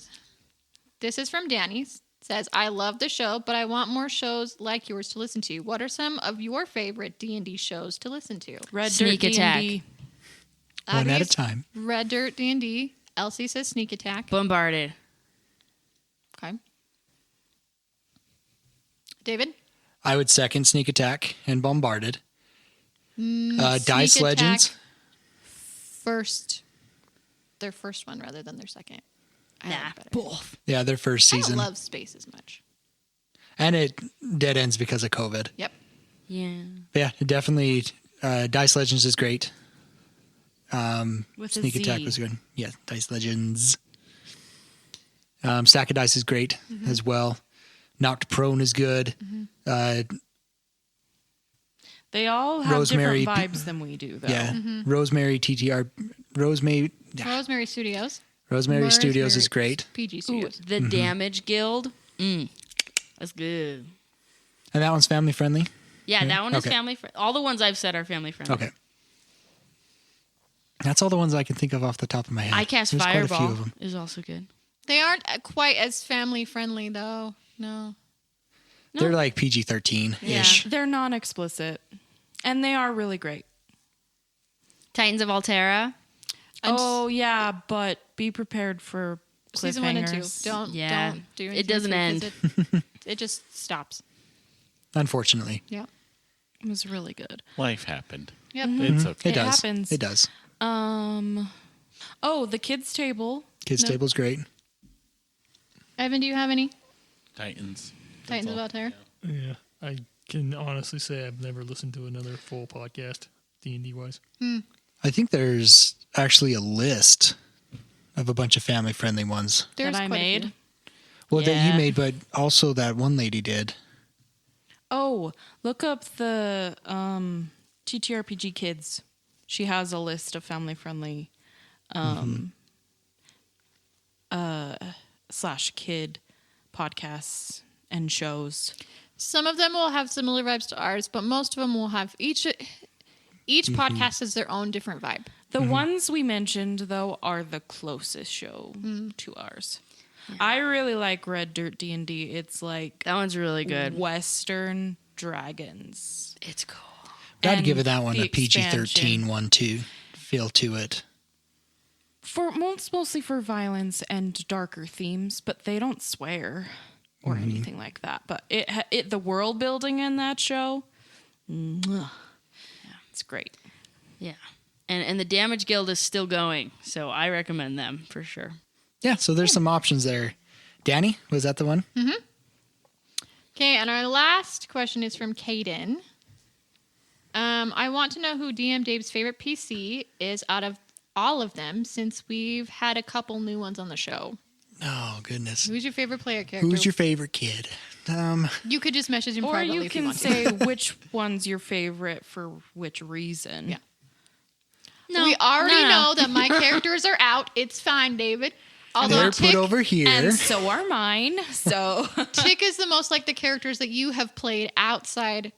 This is from Danny. Says, I love the show, but I want more shows like yours to listen to. What are some of your favorite D&D shows to listen to?
Red
Sneak
Dirt
Attack.
D&D.
One at a
Abby's
time.
Red Dirt D&D. Elsie says Sneak Attack.
Bombarded.
Okay. David?
I would second Sneak Attack and Bombarded. Dice
Sneak
Legends.
Attack their first one rather than their second. I like better.
both.
Yeah, their first
I don't
season.
love space as much.
And it dead ends because of COVID.
Yep.
Yeah.
Yeah, definitely. Dice Legends is great.
With a
Sneak
Z.
Attack was good. Yeah, Dice Legends. Stack of Dice is great as well. Knocked Prone is good.
They all have
Rosemary
different vibes than we do, though.
Yeah. Rosemary TTR. Rosemary
Rosemary Studios.
Studios is great.
PG
Ooh,
Studios.
the Damage Guild. That's good.
And that one's family friendly.
Yeah, that one is
Okay.
family friendly. All the ones I've said are family friendly.
Okay. That's all the ones I can think of off the top of my head.
I Cast
There's quite a few
Fireball
of them.
is also good.
They aren't quite as family friendly though. No.
They're like PG-13-ish.
They're non-explicit, and they are really great.
Titans of Altera.
Oh yeah, but be prepared for
Season 1 and 2.
cliffhangers.
Don't do anything.
It doesn't
with
end.
It just stops.
Unfortunately.
Yeah.
It was really good.
Life happened.
Yep.
It's okay.
It does.
happens.
It does.
Oh, the kids' table.
Kids
No.
Table's great.
Evan, do you have any
Titans.
Titans of
all.
Altair?
Yeah, I can honestly say I've never listened to another full podcast D&D wise.
I think there's actually a list of a bunch of family-friendly ones.
There's
that I
quite a
made.
few.
Well, that
Yeah.
you made, but also that one lady did.
Oh, look up the TTRPG Kids. She has a list of family-friendly / kid podcasts and shows.
Some of them will have similar vibes to ours, but most of them will have each podcast has their own different vibe.
The ones we mentioned, though, are the closest show to ours. I really like Red Dirt D&D. It's like
That one's really good.
Western dragons.
It's cool.
I'd
And
give it that one
the
a PG-13
expansion.
one too. Feel to it.
For mostly for violence and darker themes, but they don't swear or anything like that. But the world building in that show, it's great.
Yeah. And the Damage Guild is still going, so I recommend them for sure.
Yeah, so there's some options there. Danny, was that the one?
Okay, and our last question is from Caden. I want to know who DM Dave's favorite PC is out of all of them, since we've had a couple new ones on the show.
Oh, goodness.
Who's your favorite player character?
Who's your favorite kid?
You could just message him
Or
privately
you
if you
can
want to.
say which one's your favorite for which reason.
Yeah.
No,
We already
no.
know that my characters are out. It's fine, David. Although
They're
Tick,
put over here.
And so are mine. So
Tick is the most like the characters that you have played outside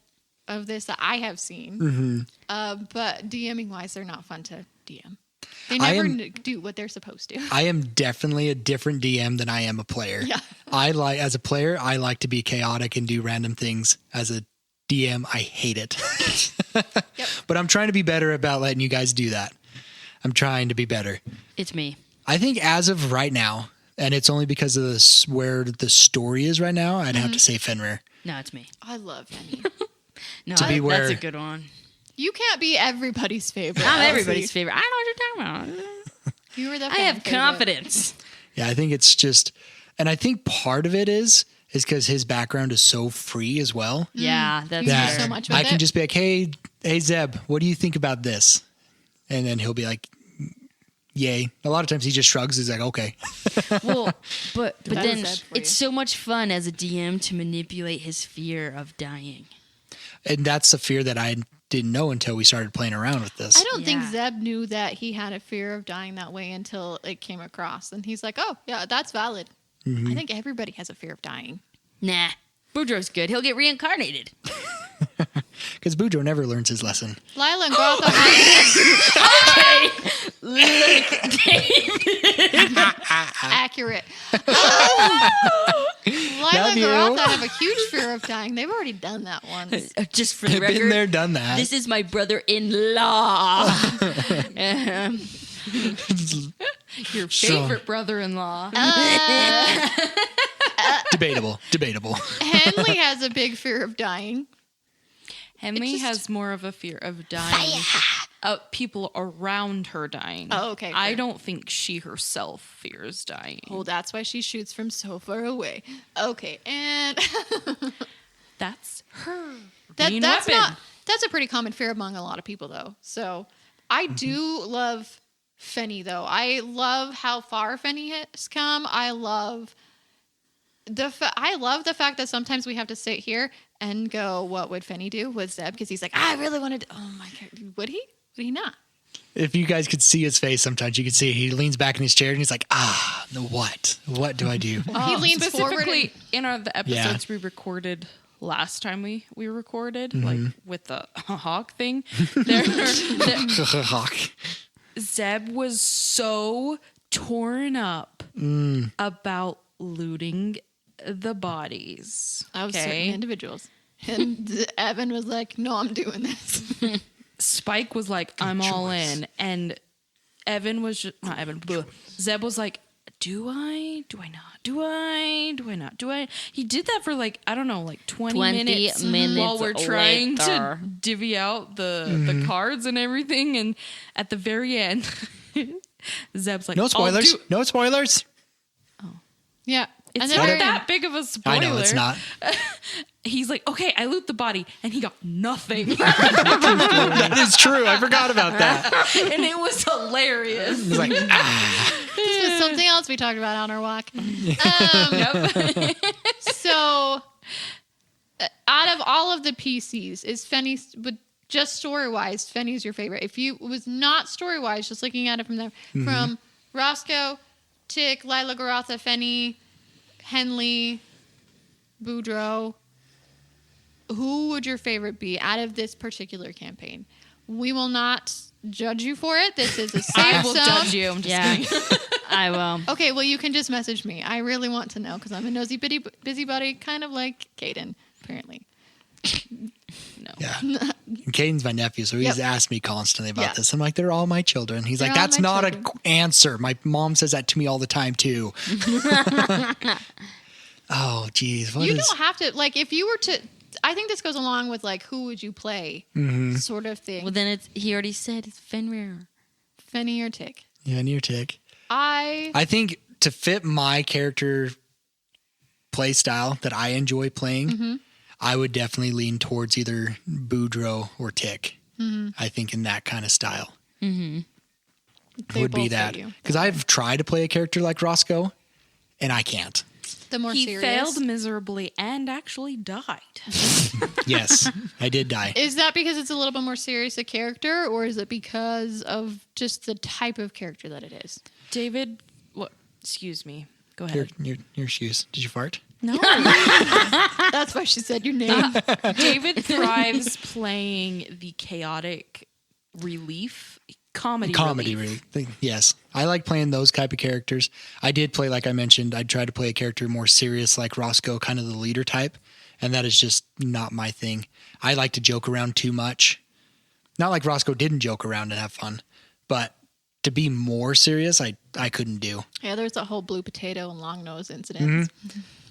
of this that I have seen. But DMing wise, they're not fun to DM. They
I
never
am-
do what they're supposed to.
I am definitely a different DM than I am a player.
Yeah.
As a player, I like to be chaotic and do random things. As a DM, I hate it.
Yep.
But I'm trying to be better about letting you guys do that. I'm trying to be better.
It's me.
I think as of right now, and it's only because of where the story is right now, I'd have to say Fenrir.
No, it's me.
I love Penny.
No,
To be
that's
where-
a good one.
You can't be everybody's favorite.
I'm
Elsie.
everybody's favorite. I know what you're talking about.
You were the
I
fan
have
favorite.
confidence.
Yeah, I think it's just, and I think part of it is because his background is so free as well.
Yeah, that's
You do
That
fair.
so much with
I can
it.
just be like, hey Zeb, what do you think about this? And then he'll be like, yay. A lot of times he just shrugs. He's like, okay.
Well, but
That
then
was sad for
it's so much fun as a DM to manipulate his fear of dying.
And that's the fear that I didn't know until we started playing around with this.
I don't think
Yeah.
Zeb knew that he had a fear of dying that way until it came across. And he's like, oh, yeah, that's valid. I think everybody has a fear of dying.
Nah, Boudreaux's good. He'll get reincarnated.
Because Boudreaux never learns his lesson.
Lila and Grotha accurate. Lila
Love
and
you.
Grotha have a huge fear of dying. They've already done that once.
Just for the
I've
record,
been there, done that.
this is my brother-in-law.
your
So-
favorite brother-in-law.
Debatable.
Henley has a big fear of dying.
Henley
just-
has more of a fear of dying. People around her dying.
Oh, okay,
I
fair.
don't think she herself fears dying.
Oh, that's why she shoots from so far away. Okay, and
That's her.
that's
main
that's
weapon.
not that's a pretty common fear among a lot of people though. So I do love Fenny though. I love how far Fenny has come. I love I love the fact that sometimes we have to sit here and go, what would Fenny do with Zeb? Because he's like, I really wanted to. Oh my God. Would he? Would he not?
If you guys could see his face, sometimes you could see he leans back in his chair and he's like, no, what? What do I do?
He leans forward.
Specifically, in the episodes we recorded last time we recorded, like with the hawk thing,
Hawk.
Zeb was so torn up about looting the bodies.
Of certain individuals. And Evan was like, no, I'm doing this.
Spike was like, I'm all in. And Evan was just, not Evan, Zeb was like, do I? Do I not? Do I? Do I not? Do I? He did that for like, I don't know, like 20 minutes while we're trying to divvy out the cards and everything. And at the very end, Zeb's like,
no spoilers. No spoilers.
Yeah.
It's
and
not
then
that big of a spoiler.
I know it's not.
He's like, okay, I loot the body, and he got nothing.
That is true. I forgot about that.
And it was hilarious.
He's like,
this was something else we talked about on our walk. So, out of all of the PCs, is Fenny, but just story wise, Fenny's your favorite? If you was not story wise, just looking at it from there, from Roscoe, Tick, Lila Garatha, Fenny, Henley, Boudreaux, who would your favorite be out of this particular campaign? We will not judge you for it. This is a safe
I will
zone.
judge you. I'm just kidding.
I will.
Okay, well, you can just message me. I really want to know because I'm a nosy busybody, kind of like Caden, apparently.
No.
yeah. And Caden's my nephew, so he's asked me constantly about this. I'm like, they're all my children. He's like, that's not an answer. My mom says that to me all the time, too. Oh, geez.
You don't have to, like, if you were to, I think this goes along with, like, who would you play sort of thing.
Well, then he already said it's Fenrir.
Fenny or Tick?
Yeah, near Tick.
I
think to fit my character play style that I enjoy playing, I would definitely lean towards either Boudreaux or Tick. I think in that kind of style. Would be that. Because I've tried to play a character like Roscoe, and I can't.
The more
He
serious.
failed miserably and actually died.
Yes, I did die.
Is that because it's a little bit more serious a character, or is it because of just the type of character that it is?
David, excuse me. Go ahead.
Your shoes. Did you fart?
No.
That's why she said your name.
David thrives playing the chaotic comedy relief.
Really. Yes. I like playing those type of characters. I did play, like I mentioned, I tried to play a character more serious like Roscoe, kind of the leader type. And that is just not my thing. I like to joke around too much. Not like Roscoe didn't joke around and have fun, but to be more serious, I couldn't do.
Yeah, there's that whole blue potato and long nose incident.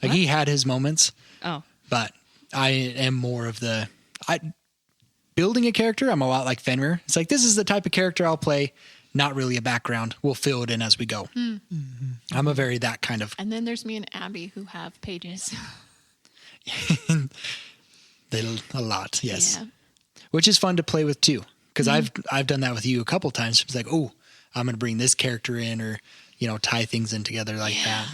Like he had his moments.
Oh.
But I am more of building a character. I'm a lot like Fenrir. It's like, this is the type of character I'll play. Not really a background. We'll fill it in as we go. I'm a very that kind of.
And then there's me and Abby who have pages.
A lot, yes.
Yeah.
Which is fun to play with too. Because I've done that with you a couple times. It's like, oh, I'm going to bring this character in, or tie things in together like that.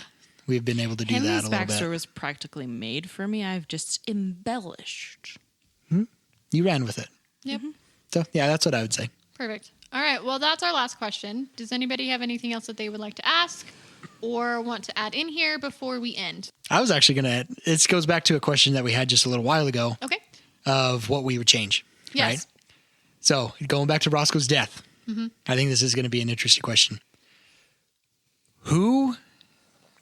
We've been able to do
Henley's
that a little
backstory
bit.
was practically made for me. I've just embellished.
You ran with it.
Yep.
So yeah, that's what I would say.
Perfect. All right. Well, that's our last question. Does anybody have anything else that they would like to ask or want to add in here before we end?
I was actually going to, this goes back to a question that we had just a little while ago
Okay.
of what we would change.
Yes.
Right? So going back to Roscoe's death, I think this is going to be an interesting question. Who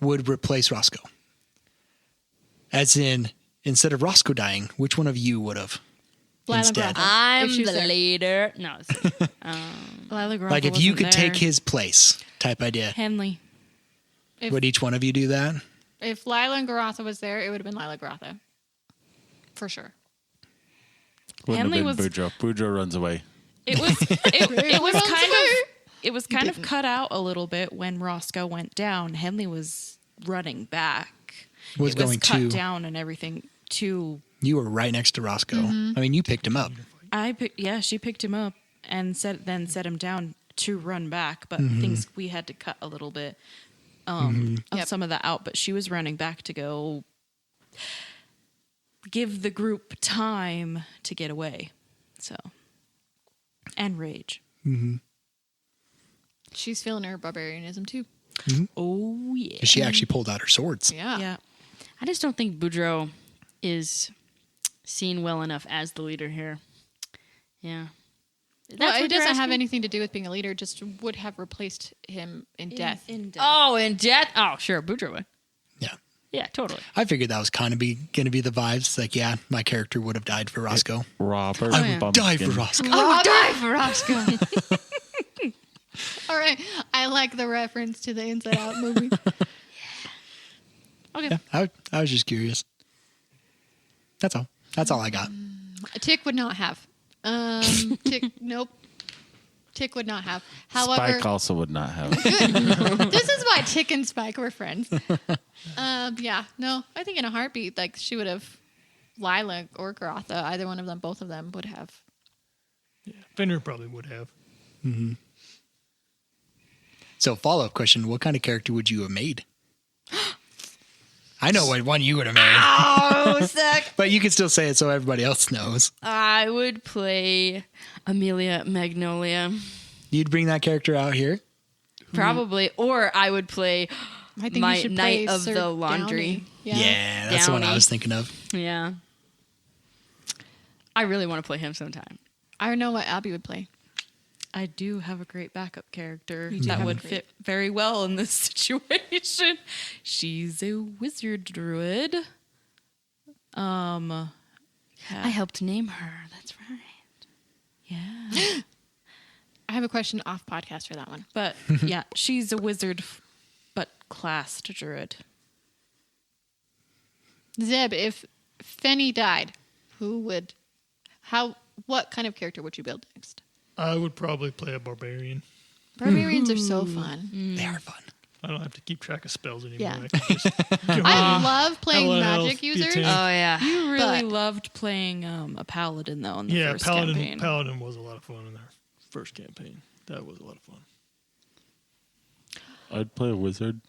would replace Roscoe? As in, instead of Roscoe dying, which one of you would have instead?
I'm
If she was
the
there.
leader. No.
Lila Grumble
Like if you
wasn't
could
there.
take his place type idea.
Henley.
Would each one of you do that?
If Lila and Garatha was there, it would have been Lila Garatha. For sure.
Wouldn't
Henley
have been
was-
Boudreaux. Boudreaux runs away.
It was it was
runs
kind
away.
of it was kind of cut out a little bit when Roscoe went down. Henley was running back.
Was
it
going
was cut
to.
down and everything to
You were right next to Roscoe. I mean, you picked him up.
she picked him up and set him down to run back, but things we had to cut a little bit of
Yep.
some of that out, but she was running back to go give the group time to get away. So, and rage.
She's feeling her barbarianism too.
Oh yeah.
'Cause she actually pulled out her swords.
Yeah.
Yeah.
I just don't think Boudreaux is seen well enough as the leader here. Yeah.
Well,
what
it
you're
doesn't have
asking?
anything to do with being a leader. Just would have replaced him in death.
In death.
Oh, in death? Oh, sure. Boudreaux would.
Yeah.
Yeah, totally.
I figured that was kind of going to be the vibes. Like, yeah, my character would have died for Roscoe.
Robert
I would
Bumpkin.
die for Roscoe.
Oh, die for Roscoe. All right. I like the reference to the Inside Out movie. Okay.
Yeah, I was just curious. That's all. That's all I got.
Tick would not have. Tick, nope. Tick would not have. However,
Spike also would not have.
this is why Tick and Spike were friends. Yeah, no, I think in a heartbeat, like she would have, Lila or Garotha, either one of them, both of them would have.
Yeah, Fenrir probably would have.
So, follow-up question: what kind of character would you have made? I know what one you would have made,
Oh, suck.
but you can still say it so everybody else knows.
I would play Amelia Magnolia.
You'd bring that character out here.
Probably. Or I would play
I think
my
you should
Knight
play
of
Sir
the Laundry.
Downey.
Yeah, that's the one I
Downey.
was thinking of.
Yeah. I really want to play him sometime.
I know what Abby would play.
I do have a great backup character
do
that
have a
would
great-
fit very well in this situation. She's a wizard druid.
I helped name her. That's right.
Yeah.
I have a question off podcast for that one.
But yeah, she's a wizard, but classed druid.
Zeb, if Fenny died, what kind of character would you build next?
I would probably play a barbarian.
Barbarians are so fun.
They are fun.
I don't have to keep track of spells anymore.
Yeah.
I can just go
I
in,
love playing
have a lot of
magic
health, be a
users.
tank.
Oh, yeah.
You really
But-
loved playing a paladin though in the
Yeah,
first
paladin.
campaign.
Paladin was a lot of fun in our first campaign. That was a lot of fun.
I'd play a wizard.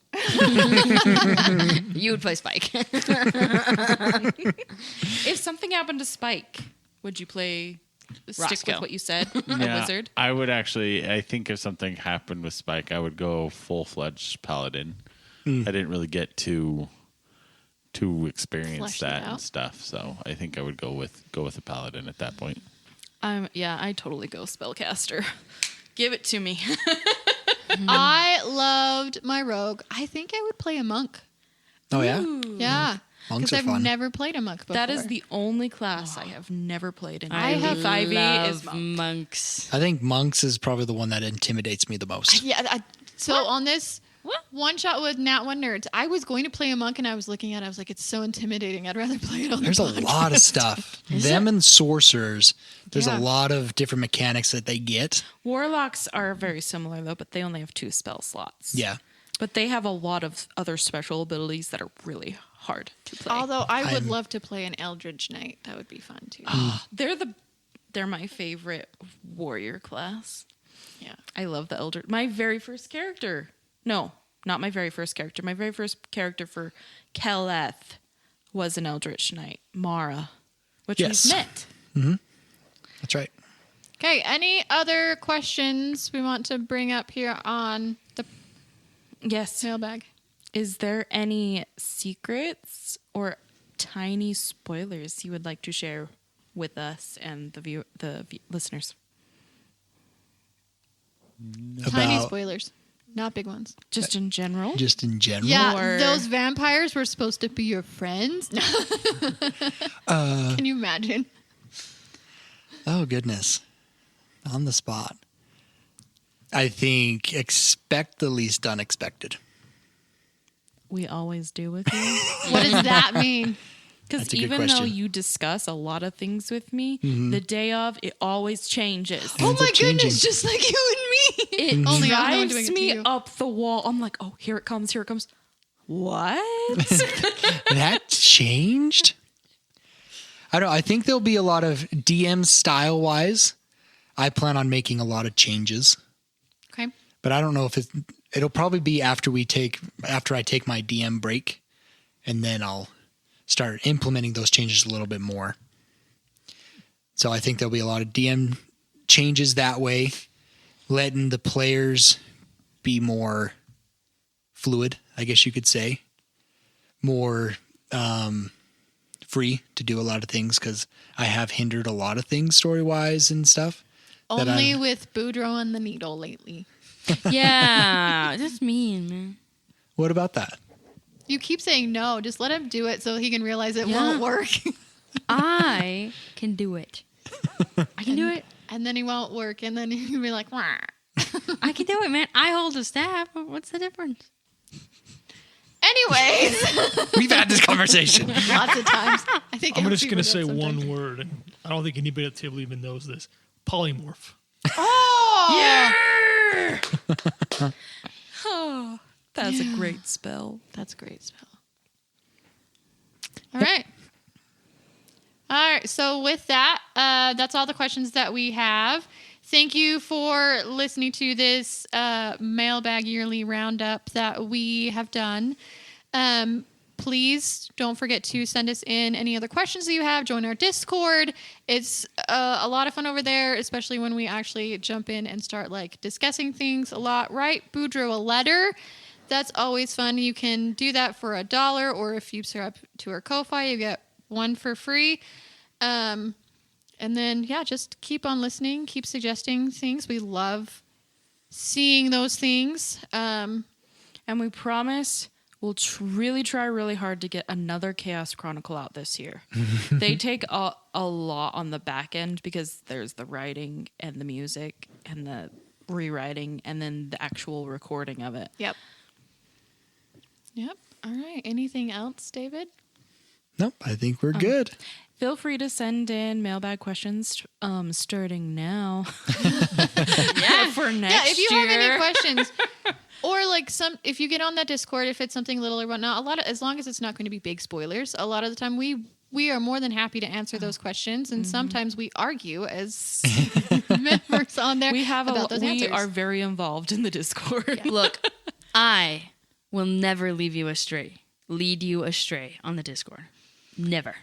You would play Spike.
If something happened to Spike, would you stick
Roscoe.
with what you said? A
Yeah,
wizard?
I would actually. I think if something happened with Spike, I would go full-fledged paladin. I didn't really get to experience
Flesh it
that
out.
and stuff, so I think I would go with a paladin at that point.
I totally go spellcaster. Give it to me.
I loved my rogue. I think I would play a monk.
Oh yeah,
Yeah.
Monks
Because
are
I've
fun.
never played a monk before.
That is the only class I have never played in.
I have
5e is
love
monk.
monks.
I think monks is probably the one that intimidates me the most.
Yeah. So on this one shot with Nat One Nerds, I was going to play a monk and I was looking at it. I was like, it's so intimidating. I'd rather play it on
There's
the
a
podcast.
lot of stuff. Them and sorcerers. There's
Yeah.
a lot of different mechanics that they get.
Warlocks are very similar though, but they only have 2 spell slots.
Yeah.
But they have a lot of other special abilities that are really hard to play.
Although I would
I'm-
love to play an Eldritch Knight. That would be fun too.
They're my favorite warrior class.
Yeah.
I love the Eldritch. My very first character. No, not my very first character. My very first character for Keleth was an Eldritch Knight, Mara, which
Yes.
we've met.
That's right.
Okay. Any other questions we want to bring up here on the
Yes.
mailbag?
Is there any secrets or tiny spoilers you would like to share with us and the listeners?
Tiny
About-
spoilers, not big ones.
Just in general?
Just in general.
Yeah,
Or-
those vampires were supposed to be your friends. Can you imagine?
Oh, goodness. On the spot. I think expect the least unexpected.
We always do with you.
What does that mean?
Because
That's a good
even though
question.
you discuss a lot of things with me, the day of, it always changes.
Oh
Ends
my
up changing.
goodness, just like you and me.
It
Only I'm the one
drives
doing it to
me
you.
up the wall. I'm like, oh, here it comes, here it comes. What?
That changed? I don't. I think there'll be a lot of DM style wise. I plan on making a lot of changes,
Okay.
but I don't know if it'll probably be after I take my DM break, and then I'll start implementing those changes a little bit more. So I think there'll be a lot of DM changes that way, letting the players be more fluid, I guess you could say, more free to do a lot of things, because I have hindered a lot of things story-wise and stuff.
Only with Boudreaux and the needle lately.
Yeah, that's mean, man.
What about that?
You keep saying no. Just let him do it so he can realize it
Yeah.
won't work.
I can do it. I can do it.
And then he won't work. And then he'll be like, wah.
I can do it, man. I hold a staff. What's the difference?
Anyways,
We've had this conversation.
lots of times. I think
I'm just
people
going to
do
say
it sometimes.
one word. And I don't think anybody at the table even knows this. Polymorph.
Oh,
Oh, that's a great spell.
that's a great spell. All right. All right. So with that, that's all the questions that we have. Thank you for listening to this mailbag yearly roundup that we have done. Please don't forget to send us in any other questions that you have. Join our Discord. It's a lot of fun over there, especially when we actually jump in and start like discussing things a lot. Write Boudreaux a letter. That's always fun. You can do that for $1, or if you subscribe to our Ko-Fi, you get one for free. And then, yeah, just keep on listening. Keep suggesting things. We love seeing those things.
And we promise we'll really try really hard to get another Chaos Chronicle out this year. They take a lot on the back end, because there's the writing and the music and the rewriting and then the actual recording of it.
Yep. All right. Anything else, David?
Nope, I think we're good.
Feel free to send in mailbag questions starting now.
Yeah.
For next
Yeah, if you
year.
have any questions, or like if you get on that Discord, if it's something little or whatnot, as long as it's not going to be big spoilers, a lot of the time we are more than happy to answer those questions, and sometimes we argue as members on there.
We have
about those
we
answers.
are very involved in the Discord.
Look, I will never lead you astray on the Discord. Never.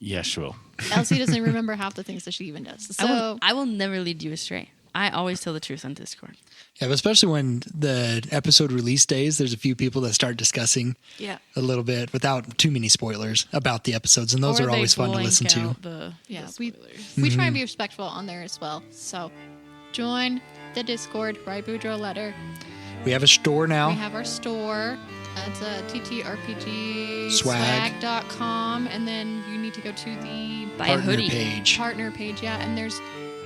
Yes, you will.
Elsie doesn't remember half the things that she even does. So
I will never lead you astray. I always tell the truth on Discord.
Yeah, but especially when the episode release days, there's a few people that start discussing
Yeah.
a little bit without too many spoilers about the episodes, and those
Or
are
they
always fun to
blank
listen to.
out the
we
spoilers.
try and be respectful on there as well. So join the Discord, write Boudreaux a letter.
We have a store now.
We have our store. It's
Swag.
ttrpgswag.com, and then you need to go to the
Buy a
Partner
hoodie.
page.
partner page, yeah, and there's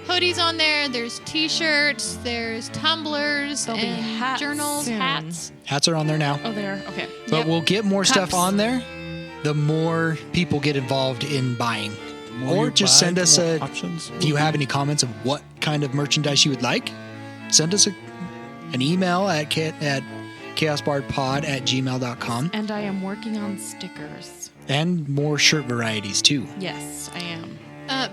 hoodies on there, there's t-shirts, there's tumblers,
There'll be
and
hats
journals,
soon.
hats.
Hats are on there now.
Oh, there. Okay.
But
Yep.
we'll get more stuff
Cups.
on there, the more people get involved in buying.
More
Or
you
just
buy,
send
the
us
more
a,
options.
if you have any comments of what kind of merchandise you would like, send us an email at chaosbardpod@gmail.com,
And I am working on stickers.
and more shirt varieties too.
Yes, I am.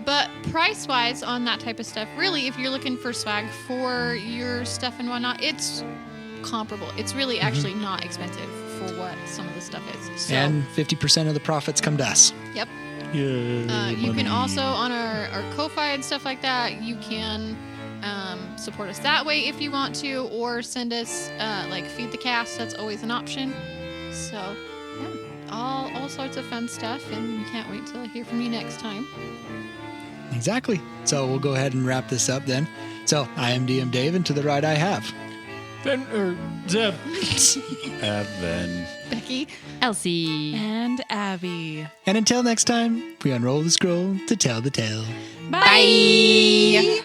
But price-wise on that type of stuff, really, if you're looking for swag for your stuff and whatnot, it's comparable. It's really actually not expensive for what some of the stuff is. So,
And 50% of the profits come to us.
yep.
Yeah,
You can
money.
also, on our Ko-Fi and stuff like that, you can support us that way if you want to, or send us, feed the cast. That's always an option. So, yeah, all sorts of fun stuff, and we can't wait to hear from you next time.
Exactly. So we'll go ahead and wrap this up then. So I am DM Dave, and to the right I have.
Zeb.
Evan.
Becky?
Elsie.
And Abby.
And until next time, we unroll the scroll to tell the tale.
Bye.